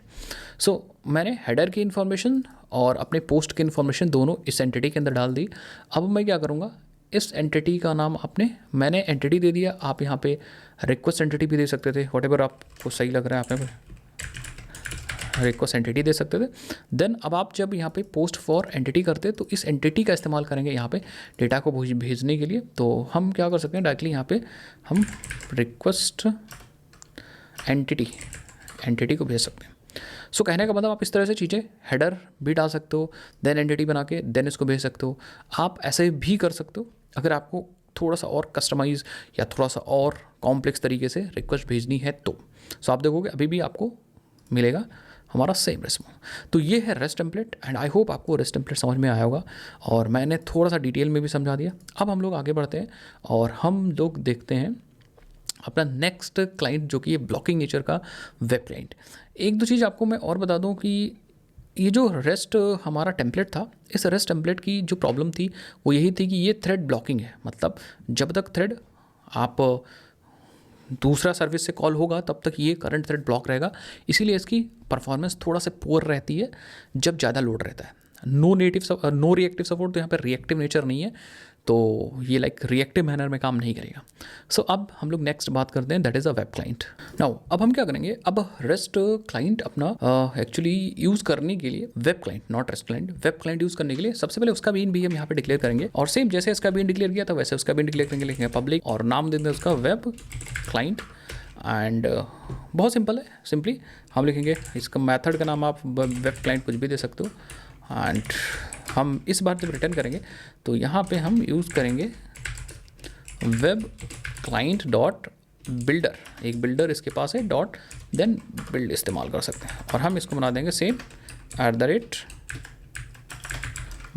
So मैंने हेडर की इन्फॉर्मेशन और अपने पोस्ट की इन्फॉर्मेशन दोनों इस एंटिटी के अंदर डाल दी। अब मैं क्या करूँगा, इस एंटिटी का नाम मैंने एंटिटी दे दिया, आप यहाँ पे रिक्वेस्ट एंटिटी भी दे सकते थे, व्हाटएवर आपको सही लग रहा है, आप रिक्वेस्ट एंटिटी दे सकते थे। देन अब आप जब यहाँ पे पोस्ट फॉर एंटिटी करते तो इस एंटिटी का इस्तेमाल करेंगे यहाँ पे डेटा को भेजने के लिए। तो हम क्या कर सकते हैं, डायरेक्टली यहाँ पे हम रिक्वेस्ट एंटिटी को भेज सकते हैं। सो कहने का मतलब आप इस तरह से चीज़ें हेडर भी डाल सकते हो, देन एंटिटी बना के देन इसको भेज सकते हो। आप ऐसे भी कर सकते हो अगर आपको थोड़ा सा और कस्टमाइज़ या थोड़ा सा और कॉम्प्लेक्स तरीके से रिक्वेस्ट भेजनी है तो। सो आप देखोगे अभी भी आपको मिलेगा हमारा सेम रिस्पॉन्स। तो ये है rest template, and I hope आपको रेस्ट टेम्पलेट समझ में आया होगा, और मैंने थोड़ा सा डिटेल में भी समझा दिया। अब हम लोग आगे बढ़ते हैं और हम लोग देखते हैं अपना नेक्स्ट क्लाइंट जो कि ये ब्लॉकिंग नेचर का वेब क्लाइंट। एक दो चीज़ आपको मैं और बता दूं कि ये जो रेस्ट हमारा टेम्पलेट था, इस रेस्ट टेम्पलेट की जो प्रॉब्लम थी वो यही थी कि ये थ्रेड ब्लॉकिंग है। मतलब जब तक थ्रेड आप दूसरा सर्विस से कॉल होगा तब तक ये करंट थ्रेड ब्लॉक रहेगा, इसीलिए इसकी परफॉर्मेंस थोड़ा सा पुअर रहती है जब ज़्यादा लोड रहता है। नो रिएक्टिव सपोर्ट, तो यहाँ पर रिएक्टिव नेचर नहीं है, तो ये लाइक रिएक्टिव मैनर में काम नहीं करेगा। सो अब हम लोग नेक्स्ट बात करते हैं, that is a web client. Now अब हम क्या करेंगे, अब रेस्ट क्लाइंट अपना एक्चुअली यूज़ करने के लिए web client, not rest client, web client use करने के लिए सबसे पहले उसका बीन भी हम यहाँ पे डिक्लेयर करेंगे, और सेम जैसे इसका बीन डिक्लेयर किया था वैसे उसका बीन डिक्लेयर करेंगे, लिखेंगे पब्लिक और नाम देंगे उसका वेब क्लाइंट। एंड बहुत सिंपल है, सिंपली हम लिखेंगे इसका मेथड का नाम आप वेब क्लाइंट कुछ भी दे सकते हो। एंड हम इस बार जब रिटर्न करेंगे तो यहाँ पे हम यूज़ करेंगे वेब क्लाइंट डॉट बिल्डर, एक बिल्डर इसके पास है डॉट देन बिल्ड इस्तेमाल कर सकते हैं, और हम इसको बना देंगे सेम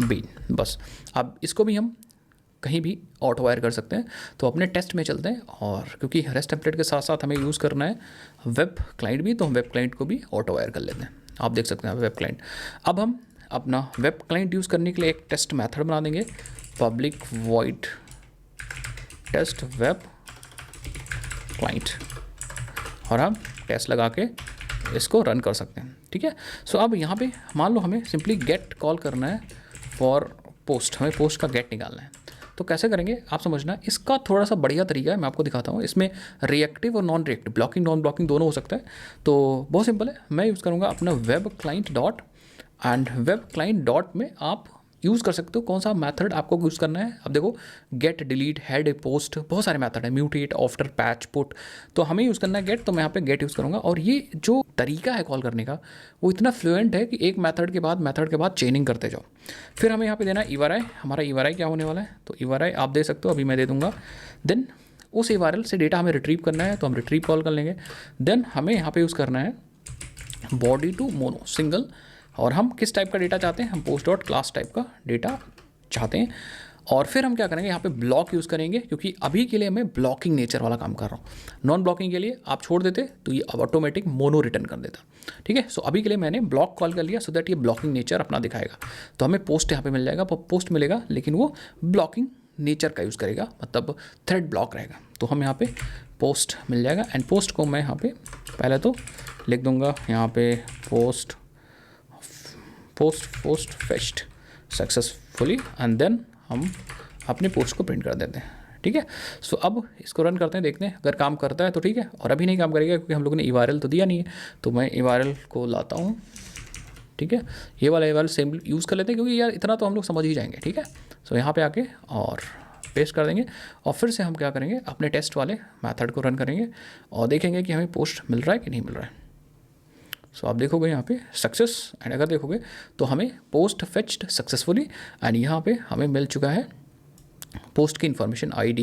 @bin। बस अब इसको भी हम कहीं भी ऑटो वायर कर सकते हैं। तो अपने टेस्ट में चलते हैं, और क्योंकि रेस्ट टेम्पलेट के साथ साथ हमें यूज़ करना है वेब क्लाइंट भी, तो हम वेब क्लाइंट को भी ऑटो वायर कर लेते हैं। आप देख सकते हैं वेब क्लाइंट। अब हम अपना वेब क्लाइंट यूज़ करने के लिए एक टेस्ट मेथड बना देंगे, public void test web client, और हम टेस्ट लगा के इसको रन कर सकते हैं, ठीक है। सो अब यहाँ पे मान लो हमें सिंपली गेट कॉल करना है फॉर पोस्ट, हमें पोस्ट का गेट निकालना है। तो कैसे करेंगे आप समझना, इसका थोड़ा सा बढ़िया तरीका है, मैं आपको दिखाता हूँ। इसमें रिएक्टिव और non reactive, blocking non blocking दोनों हो सकता है। तो बहुत सिंपल है, मैं यूज़ करूँगा अपना web client dot, and web client dot में आप यूज़ कर सकते हो, कौन सा मेथड आपको यूज़ करना है। अब देखो गेट, डिलीट, हेड, पोस्ट, बहुत सारे मेथड है, म्यूटेट, आफ्टर, पैच, पुट, तो हमें यूज़ करना है गेट, तो मैं यहाँ पे गेट यूज़ करूँगा। और ये जो तरीका है कॉल करने का वो इतना फ्लुएंट है कि एक मेथड के बाद चेनिंग करते जाओ। फिर हमें यहाँ पे देना है URI। हमारा URI क्या होने वाला है, तो URI आप दे सकते हो, अभी मैं दे दूँगा। देन उस URL से डेटा हमें रिट्रीव करना है, तो हम रिट्रीव कॉल कर लेंगे। देन हमें यहाँ पे यूज़ करना है बॉडी टू मोनो सिंगल, और हम किस टाइप का डेटा चाहते हैं, हम पोस्ट डॉट क्लास टाइप का डेटा चाहते हैं। और फिर हम क्या करेंगे, यहाँ पे ब्लॉक यूज़ करेंगे, क्योंकि अभी के लिए मैं ब्लॉकिंग नेचर वाला काम कर रहा हूँ। नॉन ब्लॉकिंग के लिए आप छोड़ देते तो ये ऑटोमेटिक मोनो रिटर्न कर देता, ठीक है। सो अभी के लिए मैंने ब्लॉक कॉल कर लिया, सो दैट ये ब्लॉकिंग नेचर अपना दिखाएगा। तो हमें पोस्ट यहाँ पे मिल जाएगा, पोस्ट मिलेगा, लेकिन वो ब्लॉकिंग नेचर का यूज़ करेगा, मतलब थ्रेड ब्लॉक रहेगा। तो हम यहाँ पे पोस्ट मिल जाएगा, एंड पोस्ट को मैं यहाँ पे पहले तो लिख दूँगा यहाँ पे post fetched successfully, and then हम अपने पोस्ट को प्रिंट कर देते हैं, ठीक है। सो अब इसको रन करते हैं, देखते हैं अगर काम करता है तो ठीक है, और अभी नहीं काम करेगा क्योंकि हम लोगों ने URL तो दिया नहीं है। तो मैं URL को लाता हूँ, ठीक है, ये वाला URL सेम यूज़ कर लेते हैं, क्योंकि यार इतना तो हम लोग समझ ही जाएंगे, ठीक है। सो यहाँ पे आके और पेस्ट कर देंगे, और फिर से हम क्या करेंगे, अपने टेस्ट वाले मेथड को रन करेंगे और देखेंगे कि हमें पोस्ट मिल रहा है कि नहीं मिल रहा है। सो आप देखोगे यहाँ पे सक्सेस, एंड अगर देखोगे तो हमें पोस्ट फेच्ड सक्सेसफुली, एंड यहाँ पे हमें मिल चुका है पोस्ट की इन्फॉर्मेशन, ID,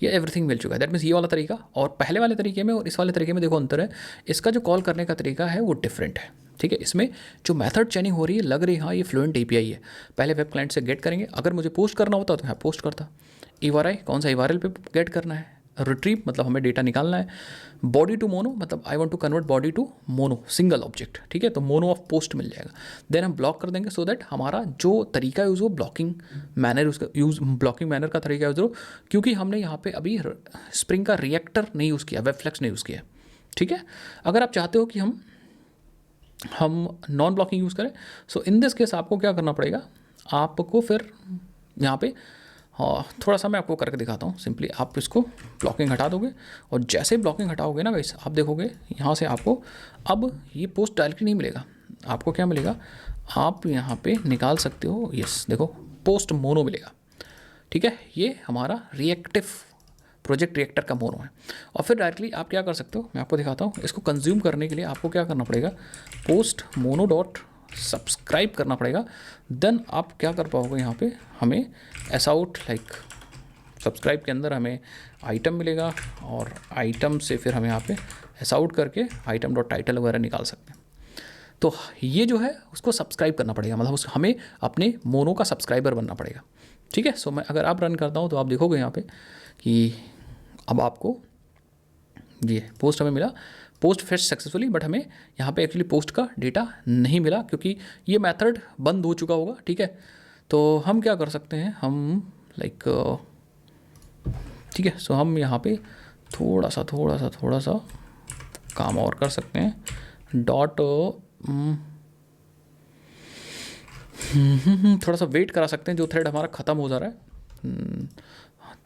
ये एवरीथिंग मिल चुका है। दैट मीन्स ये वाला तरीका और पहले वाले तरीके में और इस वाले तरीके में देखो अंतर है, इसका जो कॉल करने का तरीका है वो डिफरेंट है, ठीक है। इसमें जो मेथड चेनिंग हो रही है, लग रही है हाँ ये फ्लुएंट API है। पहले वेब क्लाइंट से गेट करेंगे, अगर मुझे पोस्ट करना होता तो यहाँ पोस्ट करता। URI कौन सा URL पे गेट करना है, रिट्रीव मतलब हमें डेटा निकालना है, बॉडी टू मोनो मतलब I want to convert body to mono single object, ठीक है, तो मोनो ऑफ पोस्ट मिल जाएगा। देन हम ब्लॉक कर देंगे, सो दैट हमारा जो तरीका यूज़ हो ब्लॉकिंग मैनर, उसका यूज़ ब्लॉकिंग मैनर का तरीका यूज़ हो, क्योंकि हमने यहाँ पे अभी स्प्रिंग का रिएक्टर नहीं यूज़ किया, वेबफ्लेक्स नहीं यूज़ किया, ठीक है। अगर आप चाहते हो कि हम नॉन ब्लॉकिंग यूज़ करें, सो इन दिस केस आपको क्या करना पड़ेगा, आपको फिर यहाँ पे थोड़ा सा मैं आपको करके दिखाता हूँ। सिंपली आप इसको ब्लॉकिंग हटा दोगे, और जैसे ब्लॉकिंग हटाओगे ना गाइस, आप देखोगे यहाँ से आपको अब ये पोस्ट डायरेक्टली नहीं मिलेगा, आपको क्या मिलेगा, आप यहाँ पे निकाल सकते हो, यस देखो पोस्ट मोनो मिलेगा, ठीक है। ये हमारा रिएक्टिव प्रोजेक्ट रिएक्टर का मोनो है। और फिर डायरेक्टली आप क्या कर सकते हो, मैं आपको दिखाता हूँ। इसको कंज्यूम करने के लिए आपको क्या करना पड़ेगा, पोस्ट मोनो डॉट सब्सक्राइब करना पड़ेगा। देन आप क्या कर पाओगे, यहाँ पे हमें एस आउट लाइक सब्सक्राइब के अंदर हमें आइटम मिलेगा, और आइटम से फिर हमें यहाँ पे एस आउट करके आइटम डॉट टाइटल वगैरह निकाल सकते हैं। तो ये जो है उसको सब्सक्राइब करना पड़ेगा, मतलब हमें अपने मोनो का सब्सक्राइबर बनना पड़ेगा, ठीक है। सो मैं अगर आप रन करता हूँ तो आप देखोगे यहाँ पे कि अब आपको ये पोस्ट हमें मिला, पोस्ट फेच सक्सेसफुली, बट हमें यहाँ पे एक्चुअली पोस्ट का डेटा नहीं मिला क्योंकि ये मेथड बंद हो चुका होगा, ठीक है। तो हम क्या कर सकते हैं, हम लाइक ठीक है, सो हम यहाँ पे थोड़ा सा काम और कर सकते हैं। डॉट थोड़ा सा वेट करा सकते हैं, जो थ्रेड हमारा ख़त्म हो जा रहा है,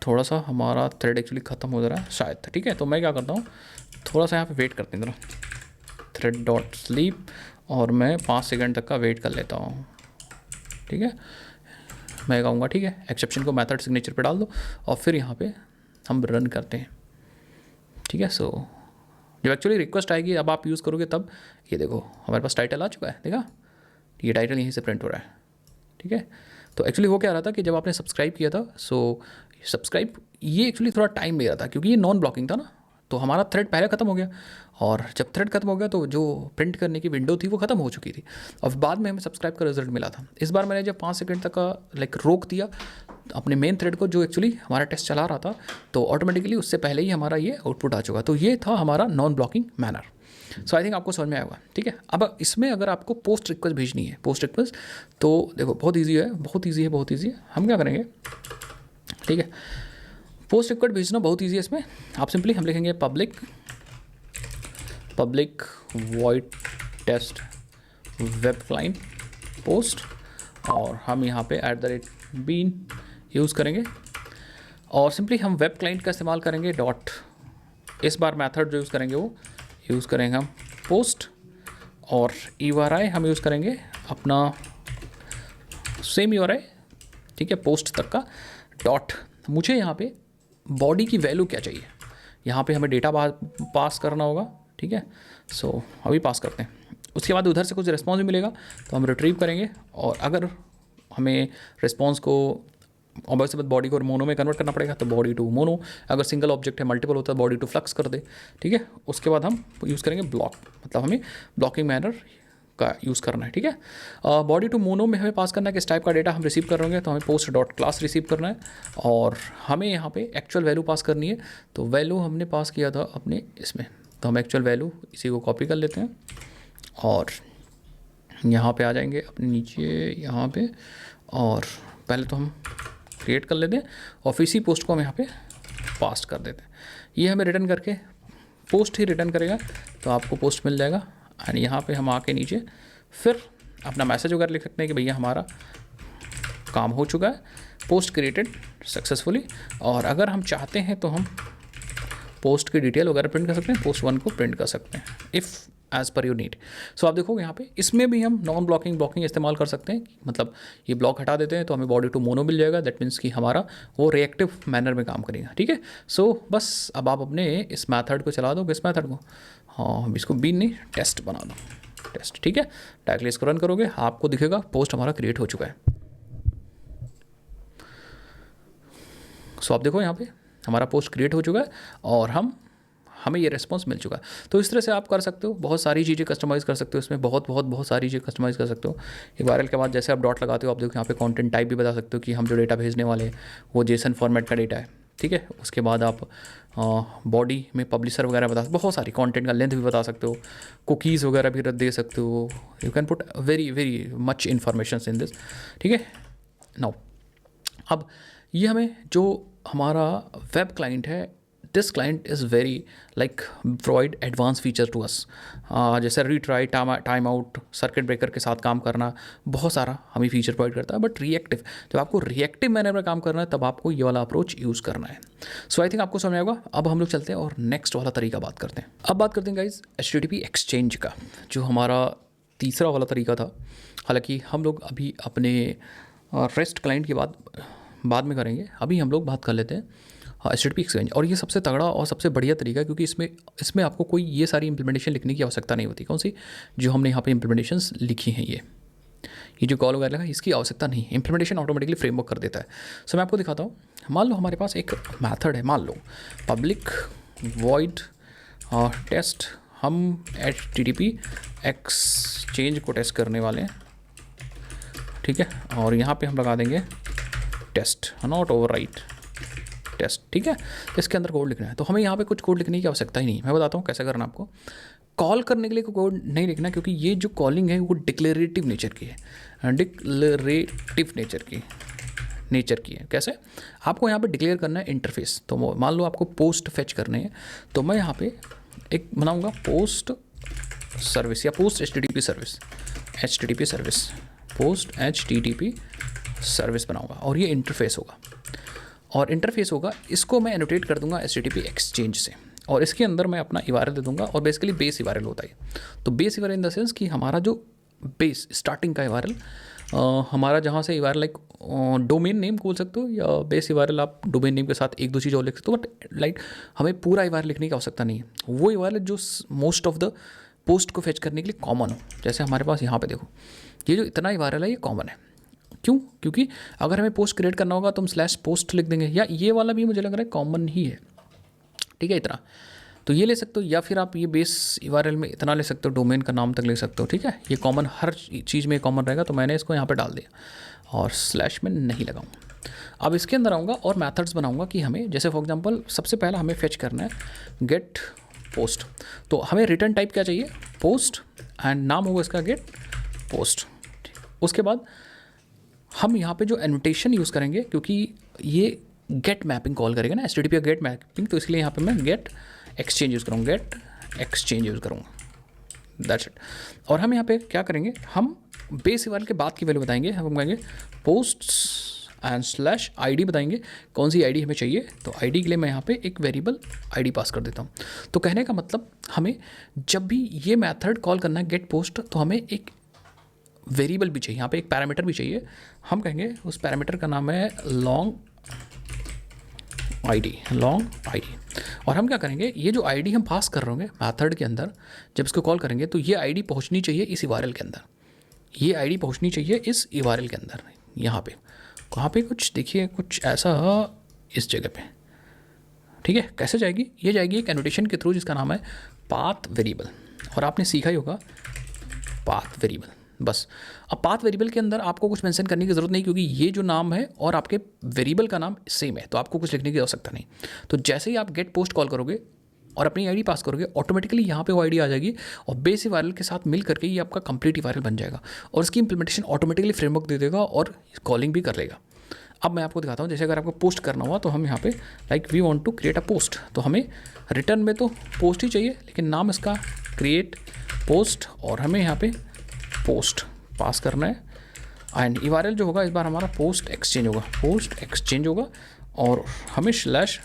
थोड़ा सा हमारा थ्रेड एक्चुअली ख़त्म हो जा रहा है शायद, ठीक है। तो मैं क्या करता हूँ, थोड़ा सा यहाँ पे वेट करते हैं जरा, थ्रेड डॉट स्लीप, और मैं 5 सेकंड तक का वेट कर लेता हूँ, ठीक है। मैं कहूँगा ठीक है, एक्सेप्शन को मेथड सिग्नेचर पे डाल दो, और फिर यहाँ पे हम रन करते हैं, ठीक है। सो जब एक्चुअली रिक्वेस्ट आएगी, अब आप यूज़ करोगे तब ये देखो हमारे पास टाइटल आ चुका है, देखा, ये टाइटल यहीं से प्रिंट हो रहा है, ठीक है। तो एक्चुअली हो क्या रहा था कि जब आपने सब्सक्राइब किया था, सो सब्सक्राइब ये एक्चुअली थोड़ा टाइम ले रहा था, क्योंकि ये नॉन ब्लॉकिंग था ना, तो हमारा थ्रेड पहले ख़त्म हो गया, और जब थ्रेड खत्म हो गया तो जो प्रिंट करने की विंडो थी वो ख़त्म हो चुकी थी, और बाद में हमें सब्सक्राइब का रिजल्ट मिला था। इस बार मैंने जब 5 सेकंड तक का लाइक रोक दिया अपने मेन थ्रेड को, जो एक्चुअली हमारा टेस्ट चला रहा था, तो ऑटोमेटिकली उससे पहले ही हमारा ये आउटपुट आ चुका। तो ये था हमारा non blocking manner. So I think आपको समझ में आएगा, ठीक है। अब इसमें अगर आपको पोस्ट रिक्वेस्ट भेजनी है, पोस्ट रिक्वेस्ट, तो देखो बहुत ईजी है। हम क्या करेंगे, ठीक है, पोस्ट रिक्वेस्ट भेजना बहुत ईजी है। इसमें आप सिंपली हम लिखेंगे public void test web client post, और हम यहाँ पे @bean यूज़ करेंगे, और सिंपली हम वेब क्लाइंट का इस्तेमाल करेंगे डॉट, इस बार मेथड जो यूज़ करेंगे वो यूज़ करेंगे हम पोस्ट, और URI हम यूज़ करेंगे अपना सेम URI, ठीक है, पोस्ट तक का डॉट। मुझे यहाँ पे बॉडी की वैल्यू क्या चाहिए, यहाँ पे हमें डेटा पास करना होगा, ठीक है। सो अभी पास करते हैं, उसके बाद उधर से कुछ रिस्पॉन्स भी मिलेगा तो हम रिट्रीव करेंगे, और अगर हमें रिस्पॉन्स को ऑब्वियसली बात बॉडी को मोनो में कन्वर्ट करना पड़ेगा तो बॉडी टू मोनो, अगर सिंगल ऑब्जेक्ट है मल्टीपल होता है बॉडी टू फ्लक्स कर दे, ठीक है। उसके बाद हम यूज़ करेंगे ब्लॉक, मतलब हमें ब्लॉकिंग मैनर का यूज़ करना है, ठीक है। बॉडी टू मोनो में हमें पास करना है किस टाइप का डेटा हम रिसीव कर रहे होंगे, तो हमें पोस्ट डॉट क्लास रिसीव करना है, और हमें यहाँ पे एक्चुअल वैल्यू पास करनी है। तो वैल्यू हमने पास किया था अपने इसमें, तो हम एक्चुअल वैल्यू इसी को कॉपी कर लेते हैं और यहाँ पे आ जाएंगे अपने नीचे यहाँ पे, और पहले तो हम क्रिएट कर लेते हैं और फिर इसी पोस्ट को हम यहाँ पे पास्ट कर देते हैं। ये हमें रिटर्न करके पोस्ट ही रिटर्न करेगा, तो आपको पोस्ट मिल जाएगा। एंड यहाँ पे हम आके नीचे फिर अपना मैसेज वगैरह लिख सकते हैं कि भैया हमारा काम हो चुका है, पोस्ट क्रिएटेड सक्सेसफुली। और अगर हम चाहते हैं तो हम पोस्ट की डिटेल वगैरह प्रिंट कर सकते हैं, पोस्ट 1 को प्रिंट कर सकते हैं if as per your need. So आप देखोगे यहाँ पे इसमें भी हम नॉन ब्लॉकिंग इस्तेमाल कर सकते हैं, मतलब ये ब्लॉक हटा देते हैं तो हमें बॉडी टू मोनो मिल जाएगा। दैट मीन्स कि हमारा वो रिएक्टिव मैनर में काम करेगा, ठीक है। सो बस अब आप अपने इस मैथड को चला दो, किस मैथड को, हाँ इसको बीन नहीं टेस्ट बना दो, टेस्ट, ठीक है। डायरेक्टली इसको रन करोगे आपको दिखेगा पोस्ट हमारा क्रिएट हो चुका है। सो आप देखो यहाँ पे हमारा पोस्ट क्रिएट हो चुका है और हमें ये रिस्पॉन्स मिल चुका है। तो इस तरह से आप कर सकते हो, बहुत सारी चीज़ें कस्टमाइज़ कर सकते हो इसमें, बहुत सारी चीज़ें कस्टमाइज़ कर सकते हो। एक वायरल के बाद जैसे आप डॉट लगाते हो आप देखो यहाँ पे कंटेंट टाइप भी बता सकते हो कि हम जो डेटा भेजने वाले हैं वो जेसन फॉर्मेट का डेटा है, ठीक है। उसके बाद आप बॉडी में पब्लिशर वगैरह बता, बहुत सारी कंटेंट का लेंथ भी बता सकते हो, कुकीज़ वगैरह भी दे सकते हो। You can put very much information in this, ठीक है। नाउ अब ये हमें जो हमारा वेब क्लाइंट है, this client is very like provide advance feature to us, जैसे retry, time out, circuit breaker के साथ काम करना, बहुत सारा हमें फीचर प्रोवाइड करता है। बट रिएक्टिव, जब आपको रिएक्टिव मैनर में काम करना है तब आपको ये वाला अप्रोच यूज़ करना है। सो आई थिंक आपको समझ आएगा। अब हम लोग चलते हैं और नेक्स्ट वाला तरीका बात करते हैं। अब बात करते हैं गाइज HTTP एक्सचेंज का, जो हमारा तीसरा वाला तरीका था। हालांकि हम लोग अभी अपने रेस्ट क्लाइंट की बात बाद में करेंगे, अभी हम लोग बात कर लेते हैं HTTP एक्सचेंज। और ये सबसे तगड़ा और सबसे बढ़िया तरीका है, क्योंकि इसमें आपको कोई ये सारी इंप्लीमेंटेशन लिखने की आवश्यकता नहीं होती। कौन सी, जो हमने यहाँ पे इंप्लीमेंटेशंस लिखी हैं, ये जो कॉल वगैरह है इसकी आवश्यकता नहीं, इंप्लीमेंटेशन ऑटोमेटिकली फ्रेमवर्क कर देता है। सो मैं आपको दिखाता हूँ। मान लो हमारे पास एक मैथड है, मान लो पब्लिक वॉइड टेस्ट, हम HTTP एक्सचेंज को टेस्ट करने वाले हैं, ठीक है। और यहाँ पे हम लगा देंगे टेस्ट, नॉट ओवरराइट टेस्ट, ठीक है। इसके अंदर कोड लिखना है, तो हमें यहाँ पे कुछ कोड लिखने की आवश्यकता ही नहीं। मैं बताता हूँ कैसे करना आपको। कॉल करने के लिए कोड नहीं लिखना, क्योंकि ये जो कॉलिंग है वो डिक्लेरेटिव नेचर की है, डिक्लेरेटिव नेचर की है। कैसे, आपको यहाँ पे डिक्लेयर करना है इंटरफेस। तो मान लो आपको पोस्ट फेच करने हैं, तो मैं यहाँ पे एक बनाऊँगा पोस्ट सर्विस या post HTTP service, post HTTP service बनाऊँगा, और ये इंटरफेस होगा। और इंटरफेस होगा, इसको मैं एनोटेट कर दूंगा HTTP एक्सचेंज से, और इसके अंदर मैं अपना URL दे दूंगा। और बेसिकली बेस URL होता है। तो base URL in the sense कि हमारा जो बेस स्टार्टिंग का URL, हमारा जहाँ से URL लाइक डोमेन नेम बोल सकते हो, या बेस URL आप डोमेन नेम के साथ एक दो चीज़ और लिख सकते हो। बट लाइक हमें पूरा URL लिखने की आवश्यकता नहीं है, वो URL जो मोस्ट ऑफ द पोस्ट को फेच करने के लिए कॉमन हो। जैसे हमारे पास यहाँ पे देखो, ये जो इतना URL है ये कॉमन है। क्यों? क्योंकि अगर हमें पोस्ट क्रिएट करना होगा तो हम /पोस्ट लिख देंगे, या ये वाला भी मुझे लग रहा है कॉमन ही है, ठीक है, इतना। तो ये ले सकते हो, या फिर आप ये बेस URL में इतना ले सकते हो, डोमेन का नाम तक ले सकते हो, ठीक है। ये कॉमन, हर चीज़ में कॉमन रहेगा। तो मैंने इसको यहाँ पे डाल दिया और स्लैश में नहीं लगाऊंगा। अब इसके अंदर आऊँगा और मैथड्स बनाऊँगा कि हमें, जैसे फॉर एग्जांपल सबसे पहला हमें फेच करना है गेट पोस्ट। तो हमें रिटर्न टाइप क्या चाहिए, पोस्ट, एंड नाम होगा इसका गेट पोस्ट। उसके बाद हम यहाँ पे जो एनोटेशन यूज़ करेंगे, क्योंकि ये गेट मैपिंग कॉल करेगा ना HTTP का गेट मैपिंग, तो इसलिए यहाँ पे मैं गेट एक्सचेंज यूज़ करूँगा, गेट एक्सचेंज यूज़ करूँगा, दैट्स इट। और हम यहाँ पे क्या करेंगे, हम बेस URL के बाद की वैल्यू बताएंगे। हम कहेंगे पोस्ट एंड /ID बताएंगे कौन सी ID हमें चाहिए। तो ID के लिए मैं यहाँ पे एक वेरिएबल ID पास कर देता हूँ। तो कहने का मतलब, हमें जब भी ये मैथड कॉल करना है गेट पोस्ट, तो हमें एक वेरिएबल भी चाहिए, यहाँ पे एक पैरामीटर भी चाहिए। हम कहेंगे उस पैरामीटर का नाम है लॉन्ग आईडी, लॉन्ग आईडी। और हम क्या करेंगे, ये जो आईडी हम पास कर रहे होंगे मैथड के अंदर, जब इसको कॉल करेंगे तो ये आईडी पहुंचनी चाहिए इस URL के अंदर, ये आईडी पहुंचनी चाहिए इस URL के अंदर। यहाँ पे कहाँ पे कुछ देखिए, कुछ ऐसा इस जगह पे, ठीक है। कैसे जाएगी, ये जाएगी एक एनोटेशन के थ्रू जिसका नाम है पाथ वेरिएबल। और आपने सीखा ही होगा पाथ वेरिएबल, बस। अब पाथ वेरिएबल के अंदर आपको कुछ मेंशन करने की ज़रूरत नहीं, क्योंकि ये जो नाम है और आपके वेरिएबल का नाम सेम है, तो आपको कुछ लिखने की आवश्यकता नहीं। तो जैसे ही आप गेट पोस्ट कॉल करोगे और अपनी आईडी पास करोगे, ऑटोमेटिकली यहाँ पे वो आईडी आ जाएगी और बेस URL के साथ मिल करके ये आपका कंप्लीट URL बन जाएगा और इसकी इंप्लीमेंटेशन ऑटोमेटिकली फ्रेमवर्क दे देगा और कॉलिंग भी कर लेगा। अब मैं आपको दिखाता हूँ, जैसे अगर आपको पोस्ट करना हुआ तो हम यहाँ पे like we want to create a post, तो हमें रिटर्न में तो पोस्ट ही चाहिए, लेकिन नाम इसका क्रिएट पोस्ट और हमें यहाँ पे पोस्ट पास करना है। एंड URL जो होगा इस बार हमारा पोस्ट एक्सचेंज होगा, पोस्ट एक्सचेंज होगा और हमें स्लैश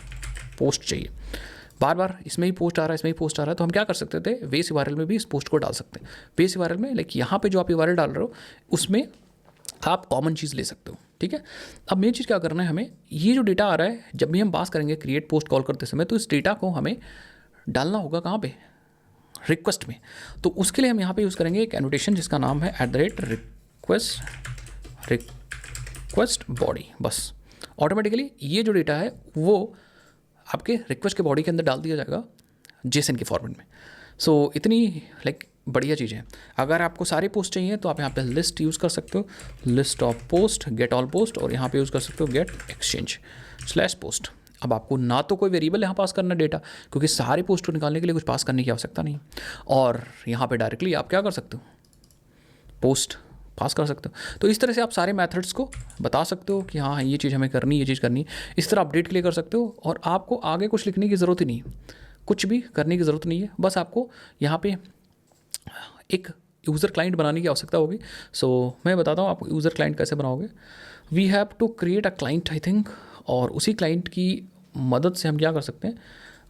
पोस्ट चाहिए। बार बार इसमें ही पोस्ट आ रहा है, इसमें ही पोस्ट आ रहा है, तो हम क्या कर सकते थे, बेस URL में भी इस पोस्ट को डाल सकते हैं। बेस URL में लाइक यहाँ पे जो आप URL डाल रहे हो उसमें आप कॉमन चीज़ ले सकते हो, ठीक है। अब मेन चीज़ क्या करना है, हमें ये जो डेटा आ रहा है जब भी हम पास करेंगे क्रिएट पोस्ट कॉल करते समय, तो इस डेटा को हमें डालना होगा कहाँ पे, रिक्वेस्ट में। तो उसके लिए हम यहाँ पे यूज़ करेंगे एक एनोटेशन जिसका नाम है @रिक्वेस्ट बॉडी। बस ऑटोमेटिकली ये जो डेटा है वो आपके रिक्वेस्ट के बॉडी के अंदर डाल दिया जाएगा जेसन के फॉर्मेट में। सो इतनी लाइक बढ़िया चीज़ है। अगर आपको सारे पोस्ट चाहिए तो आप यहाँ पे लिस्ट यूज़ कर सकते हो, list of post, get all post, और यहाँ पे यूज़ कर सकते हो गेट एक्सचेंज स्लैश पोस्ट। अब आपको ना तो कोई वेरिएबल यहाँ पास करना डेटा, क्योंकि सारे पोस्ट को निकालने के लिए कुछ पास करने की आवश्यकता नहीं, और यहाँ पे डायरेक्टली आप क्या कर सकते हो, पोस्ट पास कर सकते हो। तो इस तरह से आप सारे मेथड्स को बता सकते हो कि हाँ ये चीज़ हमें करनी, ये चीज़ करनी, इस तरह अपडेट के लिए कर सकते हो। और आपको आगे कुछ लिखने की ज़रूरत ही नहीं, कुछ भी करने की ज़रूरत नहीं है, बस आपको यहाँ पे एक यूज़र क्लाइंट बनाने की आवश्यकता होगी। सो मैं बताता हूँ आप यूज़र क्लाइंट कैसे बनाओगे। We have to create a client I think, और उसी क्लाइंट की मदद से हम क्या कर सकते हैं,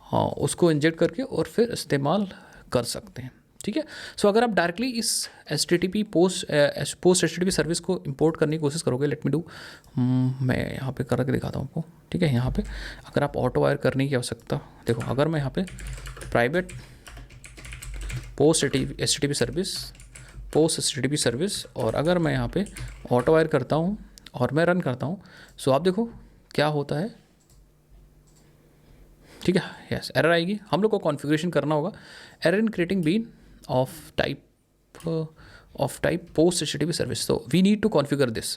हाँ उसको इंजेक्ट करके और फिर इस्तेमाल कर सकते हैं, ठीक है। सो अगर आप डायरेक्टली इस HTTP पोस्ट HTTP सर्विस को इंपोर्ट करने की कोशिश करोगे, लेट मी डू, मैं यहाँ पे करके दिखाता हूँ आपको, ठीक है। यहाँ पे अगर आप ऑटो वायर करने की आवश्यकता, देखो अगर मैं यहाँ पे प्राइवेट पोस्ट HTTP सर्विस और अगर मैं यहाँ पे ऑटो वायर करता हूँ और मैं रन करता हूँ, सो आप देखो क्या होता है, ठीक है। यस एरर आएगी, हम लोग को कॉन्फ़िगरेशन करना होगा, error in creating bean of type post HTTP service. तो we need to configure this,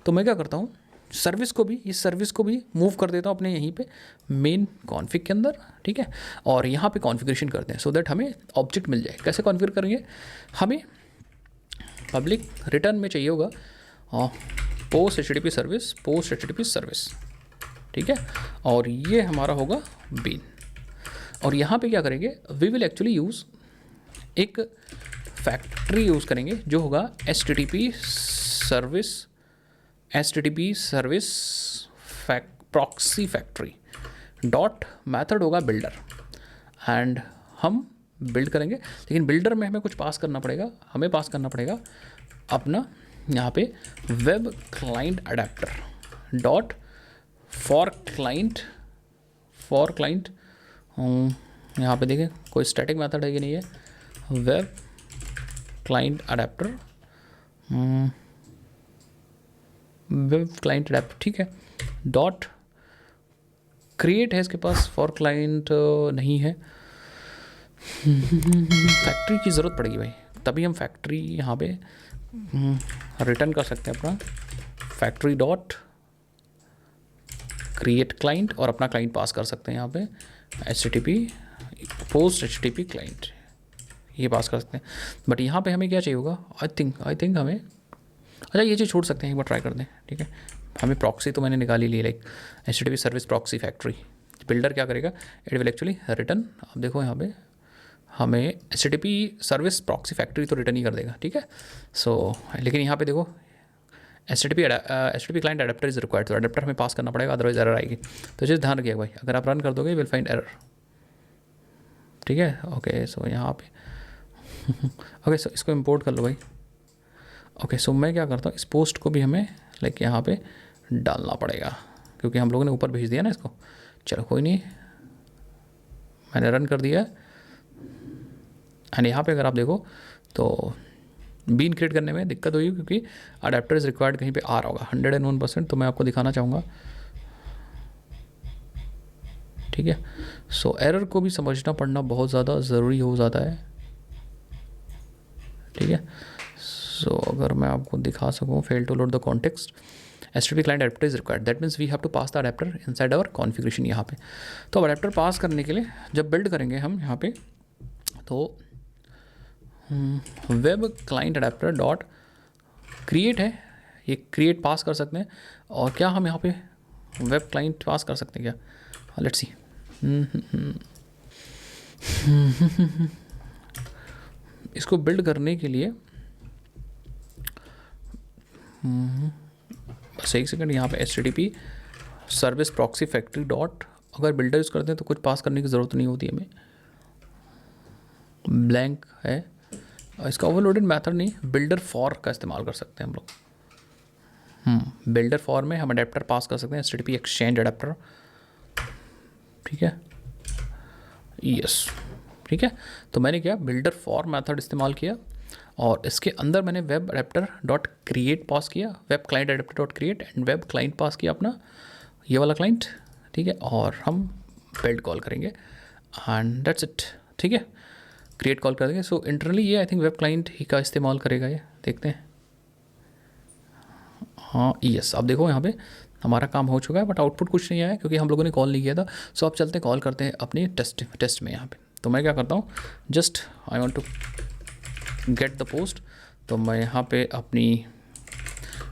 तो मैं क्या करता हूँ, सर्विस को भी, इस सर्विस को भी मूव कर देता हूँ अपने यहीं पे मेन कॉन्फ़िग के अंदर, ठीक है। और यहाँ पे कॉन्फ़िगरेशन करते हैं सो दैट हमें ऑब्जेक्ट मिल जाए। कैसे कॉन्फ़िगर करेंगे, हमें पब्लिक रिटर्न में चाहिए होगा पोस्ट HTTP सर्विस, ठीक है। और ये हमारा होगा बीन, और यहाँ पे क्या करेंगे, वी विल एक्चुअली यूज़ एक फैक्ट्री यूज़ करेंगे जो होगा HTTP service proxy factory dot method होगा बिल्डर, एंड हम बिल्ड करेंगे। लेकिन बिल्डर में हमें कुछ पास करना पड़ेगा, हमें पास करना पड़ेगा अपना यहाँ पे web client adapter dot for client यहाँ पे देखें कोई स्टैटिक मेथड है कि नहीं है, वेब क्लाइंट अडेप्टर ठीक है, डॉट क्रिएट है इसके पास, फॉर क्लाइंट नहीं है, फैक्ट्री की ज़रूरत पड़ेगी भाई, तभी हम फैक्ट्री यहाँ पे रिटर्न कर सकते हैं अपना फैक्ट्री डॉट क्रिएट क्लाइंट, और अपना क्लाइंट पास कर सकते हैं यहाँ पे HTTP पोस्ट HTTP क्लाइंट, ये पास कर सकते हैं। बट यहाँ पे हमें क्या चाहिए होगा, आई थिंक हमें, अच्छा ये चीज़ छोड़ सकते हैं, एक बार ट्राई कर दें, ठीक है। हमें प्रॉक्सी तो मैंने निकाली ली, like HTTP service proxy factory. Builder क्या करेगा, इट विल एक्चुअली रिटर्न, अब देखो यहाँ पे हमें HTTP सर्विस प्रॉक्सी फैक्ट्री तो रिटर्न ही कर देगा, ठीक है। सो लेकिन यहाँ पे देखो HTTP client adapter is required, तो अडेप्टर हमें पास करना पड़ेगा, अदरवाइज एरर आएगी। तो चीज़ ध्यान रखिएगा भाई, अगर आप रन कर दोगे विल फाइंड एरर, ठीक है। ओके सो यहाँ पे ओके सो इसको इंपोर्ट कर लो भाई, ओके, सो मैं क्या करता हूँ, इस पोस्ट को भी हमें लाइक यहाँ पे डालना पड़ेगा क्योंकि हम लोगों ने ऊपर भेज दिया ना इसको। चलो कोई नहीं, मैंने रन कर दिया। एंड यहाँ पे अगर आप देखो तो बीन क्रिएट करने में दिक्कत हुई क्योंकि अडेप्टर इज़ रिक्वायर्ड कहीं पे आ रहा होगा 101%, तो मैं आपको दिखाना चाहूँगा। ठीक है, सो एरर को भी समझना पड़ना बहुत ज़्यादा ज़रूरी हो जाता है। ठीक है, सो अगर मैं आपको दिखा सकूँ, fail to load the context, HTTP client adapter is required, that means we have to pass the adapter inside our configuration. यहाँ पे तो अडेप्टर पास करने के लिए जब बिल्ड करेंगे हम यहाँ पे, तो web client adapter dot create है, ये क्रिएट पास कर सकते हैं। और क्या हम यहाँ पे वेब क्लाइंट पास कर सकते हैं क्या, लेट्स सी। इसको बिल्ड करने के लिए बस एक सेकंड, यहाँ पे HTTP service proxy factory dot, अगर बिल्डर यूज़ करते हैं तो कुछ पास करने की ज़रूरत नहीं होती हमें, ब्लैंक है। इसका ओवरलोडेड मेथड नहीं, बिल्डर फॉर का इस्तेमाल कर सकते हैं हम लोग। बिल्डर फॉर में हम अडेप्टर पास कर सकते हैं, HTTP एक्सचेंज अडेप्टर। ठीक है, यस, ठीक है। तो मैंने क्या बिल्डर फॉर मेथड इस्तेमाल किया और इसके अंदर मैंने web adapter dot create pass किया, web client adapter dot create and web client pass किया अपना ये वाला क्लाइंट। ठीक है, और हम बिल्ड कॉल करेंगे एंड दैट्स इट। ठीक है, क्रिएट कॉल कर देंगे। सो इंटरनली ये आई थिंक वेब क्लाइंट ही का इस्तेमाल करेगा, ये देखते हैं। हाँ यस, आप देखो यहाँ पे हमारा काम हो चुका है, बट आउटपुट कुछ नहीं आया क्योंकि हम लोगों ने कॉल नहीं किया था। सो आप चलते हैं कॉल करते हैं अपने टेस्ट में यहाँ पे। तो मैं क्या करता हूँ, just I want to get the post, तो मैं यहाँ पे अपनी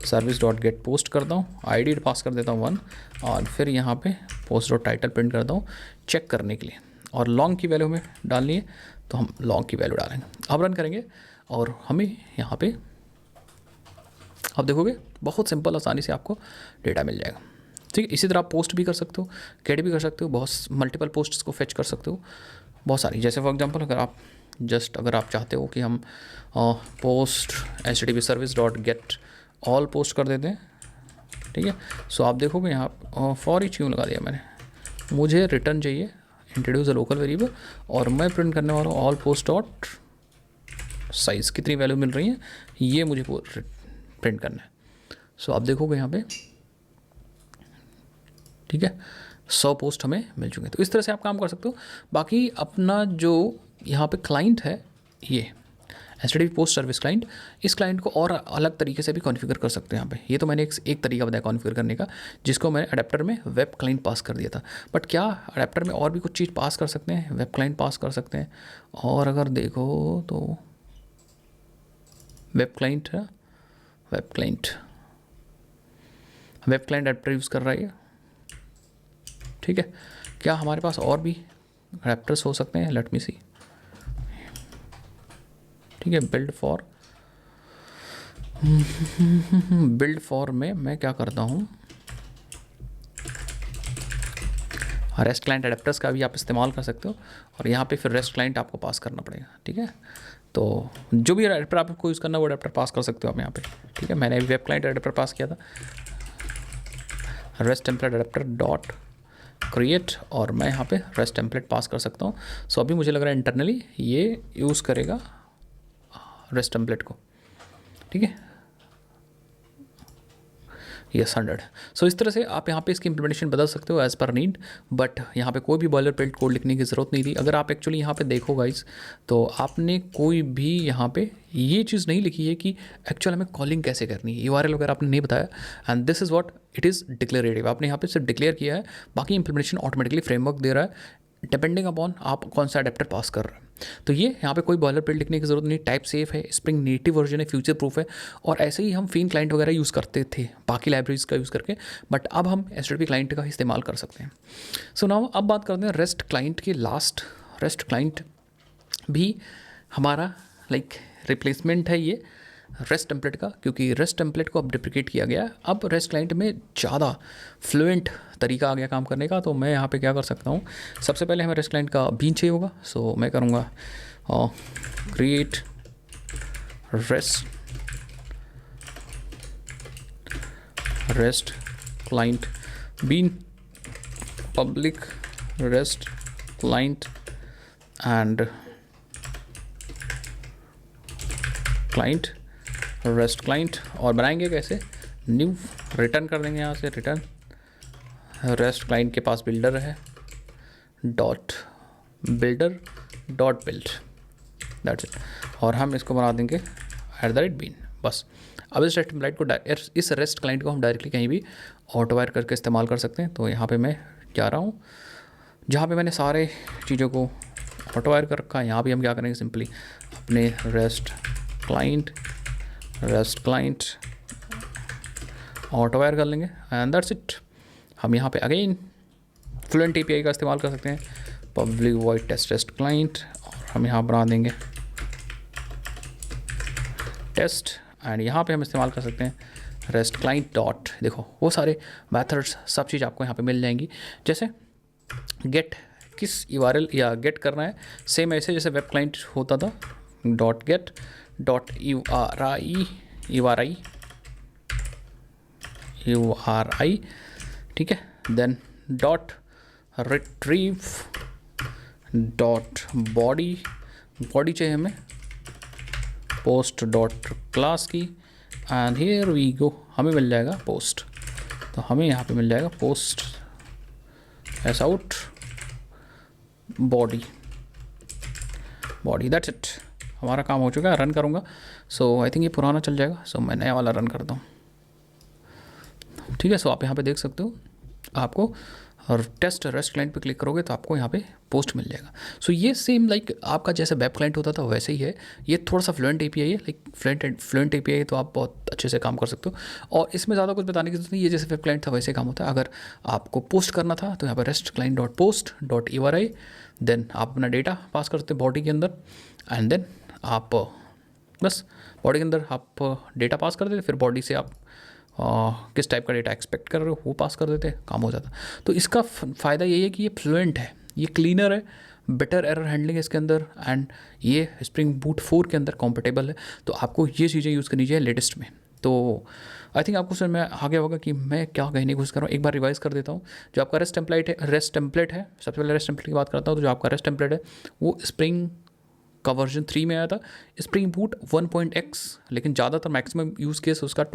सर्विस डॉट गेट पोस्ट करता हूँ, ID पास कर देता हूँ 1 और फिर यहाँ पे पोस्ट डॉट टाइटल प्रिंट करता हूँ चेक करने के लिए। और लॉन्ग की वैल्यू हमें डालनी है तो हम लॉन्ग की वैल्यू डालेंगे। अब रन करेंगे और हमें यहाँ पे आप देखोगे बहुत सिंपल आसानी से आपको डेटा मिल जाएगा। ठीक है, इसी तरह आप पोस्ट भी कर सकते हो, गेट भी कर सकते हो, बहुत मल्टीपल पोस्ट्स को फेच कर सकते हो बहुत सारी। जैसे फॉर एग्जांपल अगर आप चाहते हो कि हम post HTTP service dot get all post कर देते हैं। ठीक है, सो आप देखोगे यहाँ फॉर ईच क्यों लगा दिया मैंने, मुझे रिटर्न चाहिए इंट्रोड्यूस अ लोकल वेरिएबल और मैं प्रिंट करने वाला हूँ ऑल पोस्ट डॉट साइज़, कितनी वैल्यू मिल रही है ये मुझे प्रिंट करना है। सो आप देखोगे यहाँ पे, ठीक है, 100 पोस्ट हमें मिल चुके हैं। तो इस तरह से आप काम कर सकते हो। बाकी अपना जो यहाँ पे क्लाइंट है ये HTTP पोस्ट सर्विस क्लाइंट, इस क्लाइंट को और अलग तरीके से भी कॉन्फ़िगर कर सकते हैं यहाँ पे। ये तो मैंने एक तरीका बताया कॉन्फ़िगर करने का, जिसको मैंने अडेप्टर में वेब क्लाइंट पास कर दिया था। बट क्या अडेप्टर में और भी कुछ चीज़ पास कर सकते हैं, वेब क्लाइंट पास कर सकते हैं। और अगर देखो तो वेब क्लाइंट है, वेब क्लाइंट अडेप्टर यूज़ कर रहा है। ठीक है, क्या हमारे पास और भी अडेप्टर्स हो सकते हैं, लेट मी सी। ठीक है, बिल्ड फॉर में मैं क्या करता हूँ, रेस्ट क्लाइंट अडेप्टर्स का भी आप इस्तेमाल कर सकते हो और यहाँ पे फिर रेस्ट क्लाइंट आपको पास करना पड़ेगा। ठीक है, तो जो भी अडेप्टर आपको यूज़ करना है वो अडेप्टर पास कर सकते हो आप यहाँ पे। ठीक है, मैंने वेब क्लाइंट अडेप्टर पास किया था, rest template adapter dot create, और मैं यहाँ पे रेस्ट टेम्पलेट पास कर सकता हूँ। सो अभी मुझे लग रहा है इंटरनली ये यूज़ करेगा रेस्ट टेम्पलेट को। ठीक है, यस 100। सो इस तरह से आप यहाँ पे इसकी इंप्लीमेंटेशन बदल सकते हो एज़ पर नीड, बट यहाँ पे कोई भी बॉयलर प्लेट कोड लिखने की ज़रूरत नहीं थी। अगर आप एक्चुअली यहाँ पे देखो गाइस, तो आपने कोई भी यहाँ पे ये चीज़ नहीं लिखी है कि एक्चुअल हमें कॉलिंग कैसे करनी है, URL वगैरह आपने नहीं बताया। And this is what it is declarative, आपने यहाँ पे सिर्फ डिक्लेयर किया है, बाकी इंप्लीमेंटेशन ऑटोमेटिकली फ्रेमवर्क दे रहा है डिपेंडिंग अपॉन आप कौन सा अडेप्टर पास कर रहे हैं। तो ये यहाँ पे कोई बॉयलर प्लेट लिखने की ज़रूरत नहीं, टाइप सेफ है, स्प्रिंग नेटिव वर्जन है, फ्यूचर प्रूफ है। और ऐसे ही हम फिन क्लाइंट वगैरह यूज़ करते थे बाकी लाइब्रेरीज का यूज़ करके, बट अब हम HTTP क्लाइंट का इस्तेमाल कर सकते हैं। सो नाउ अब बात करते हैं रेस्ट क्लाइंट की। रेस्ट क्लाइंट भी हमारा लाइक रिप्लेसमेंट है ये रेस्ट टेम्पलेट का, क्योंकि रेस्ट टेम्पलेट को अब डिप्रिकेट किया गया। अब रेस्ट क्लाइंट में ज़्यादा फ्लुएंट तरीका आ गया काम करने का। तो मैं यहाँ पे क्या कर सकता हूँ, सबसे पहले हमें रेस्ट क्लाइंट का बीन चाहिए होगा। सो मैं करूँगा create rest rest client bean public rest client and client rest client. और बनाएंगे कैसे, न्यू रिटर्न कर देंगे यहाँ से, रिटर्न रेस्ट क्लाइंट के पास बिल्डर है, dot builder dot build, that's it. और हम इसको बना देंगे @bean, बस। अब इस टेम्पलेट को इस रेस्ट क्लाइंट को हम डायरेक्टली कहीं भी ऑटो वायर करके इस्तेमाल कर सकते हैं। तो यहाँ पे मैं जा रहा हूँ जहाँ पे मैंने सारे चीज़ों को ऑटो वायर कर रखा है, यहाँ भी हम क्या करेंगे, सिंपली अपने रेस्ट क्लाइंट ऑटो वायर कर लेंगे एंड दैट्स इट। हम यहाँ पे अगेन फ्लुएंट API का इस्तेमाल कर सकते हैं, पब्लिक वॉइड टेस्ट क्लाइंट, और हम यहाँ बना देंगे टेस्ट एंड यहाँ पे हम इस्तेमाल कर सकते हैं रेस्ट क्लाइंट डॉट। देखो वो सारे मेथड्स सब चीज़ आपको यहाँ पे मिल जाएंगी। जैसे गेट किस URL या गेट करना है, सेम ऐसे जैसे वेब क्लाइंट होता था, डॉट गेट डॉट URI, ठीक है, then dot retrieve dot body चाहिए हमें पोस्ट डॉट क्लास की, एंड हियर वी गो, हमें मिल जाएगा पोस्ट। तो हमें यहाँ पे मिल जाएगा post S out body, that's it. हमारा काम हो चुका है, रन करूँगा। सो आई थिंक ये पुराना चल जाएगा, सो मैं नया वाला रन करता हूँ, ठीक है। सो आप यहाँ पे देख सकते हो, आपको और टेस्ट रेस्ट क्लाइंट पे क्लिक करोगे तो आपको यहाँ पे पोस्ट मिल जाएगा। सो ये सेम लाइक आपका जैसे वेब क्लाइंट होता था वैसे ही है। ये थोड़ा सा फ्लुएंट API है, लाइक फ्लुएंट API है, तो आप बहुत अच्छे से काम कर सकते हो। और इसमें ज़्यादा कुछ बताने की जरूरत नहीं, ये जैसे वेब क्लाइंट था वैसे काम होता है। अगर आपको पोस्ट करना था तो यहाँ पर rest client dot post dot URI, then आप अपना डेटा पास करते बॉडी के अंदर, एंड देन आप बस बॉडी के अंदर आप डेटा पास कर देते, फिर बॉडी से आप किस टाइप का डेटा एक्सपेक्ट कर रहे हो वो पास कर देते, काम हो जाता। तो इसका फ़ायदा यही है कि ये फ्लुएंट है, ये क्लीनर है, बेटर एरर हैंडलिंग है इसके अंदर, एंड ये स्प्रिंग बूट 4 के अंदर कॉम्पेटेबल है। तो आपको ये चीज़ें यूज़ करनी चाहिए लेटेस्ट में। तो आई थिंक आपको समझ में आ गया होगा कि मैं क्या कहने की कोशिश कर रहा हूँ। एक बार रिवाइज कर देता हूँ। जो आपका रेस्ट टेम्पलेट है, सबसे पहले रेस्ट टेम्पलेट की बात करता हूँ। तो जो आपका रेस्ट टेम्पलेट है वो स्प्रिंग का वर्जन 3 में आया था, स्प्रिंग बूट 1.x, लेकिन ज़्यादातर मैक्सिमम यूज़ केस उसका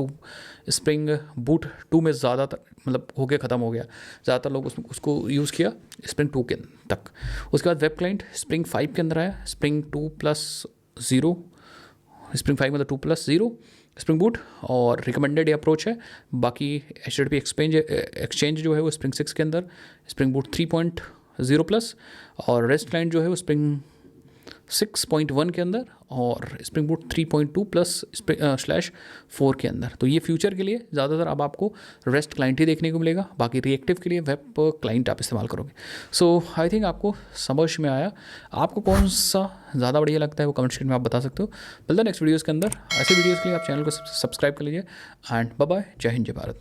स्प्रिंग बूट 2 में ज़्यादातर मतलब हो गया, ख़त्म हो गया। ज़्यादातर लोग उसको यूज़ किया स्प्रिंग 2 के तक। उसके बाद वेब क्लाइंट स्प्रिंग 5 के अंदर आया, स्प्रिंग 2+0, स्प्रिंग 5 मतलब 2+0 स्प्रिंग बूट, और रिकमेंडेड अप्रोच है। बाकी HTTP एक्सचेंज जो है वो स्प्रिंग 6 के अंदर, स्प्रिंग बूट 3.0+, और रेस्ट क्लाइंट जो है वो स्प्रिंग 6.1 के अंदर, और स्प्रिंग बूट 3.2+/4 के अंदर। तो ये फ्यूचर के लिए ज़्यादातर अब आपको रेस्ट क्लाइंट ही देखने को मिलेगा, बाकी रिएक्टिव के लिए वेब क्लाइंट आप इस्तेमाल करोगे। सो आई थिंक आपको समझ में आया। आपको कौन सा ज़्यादा बढ़िया लगता है वो कमेंट सेक्शन में आप बता सकते हो। मिलता है नेक्स्ट वीडियोज़ के अंदर। ऐसे वीडियोज़ के लिए आप चैनल को सब्सक्राइब कर लीजिए, एंड बाय बाय, जय हिंद जय भारत।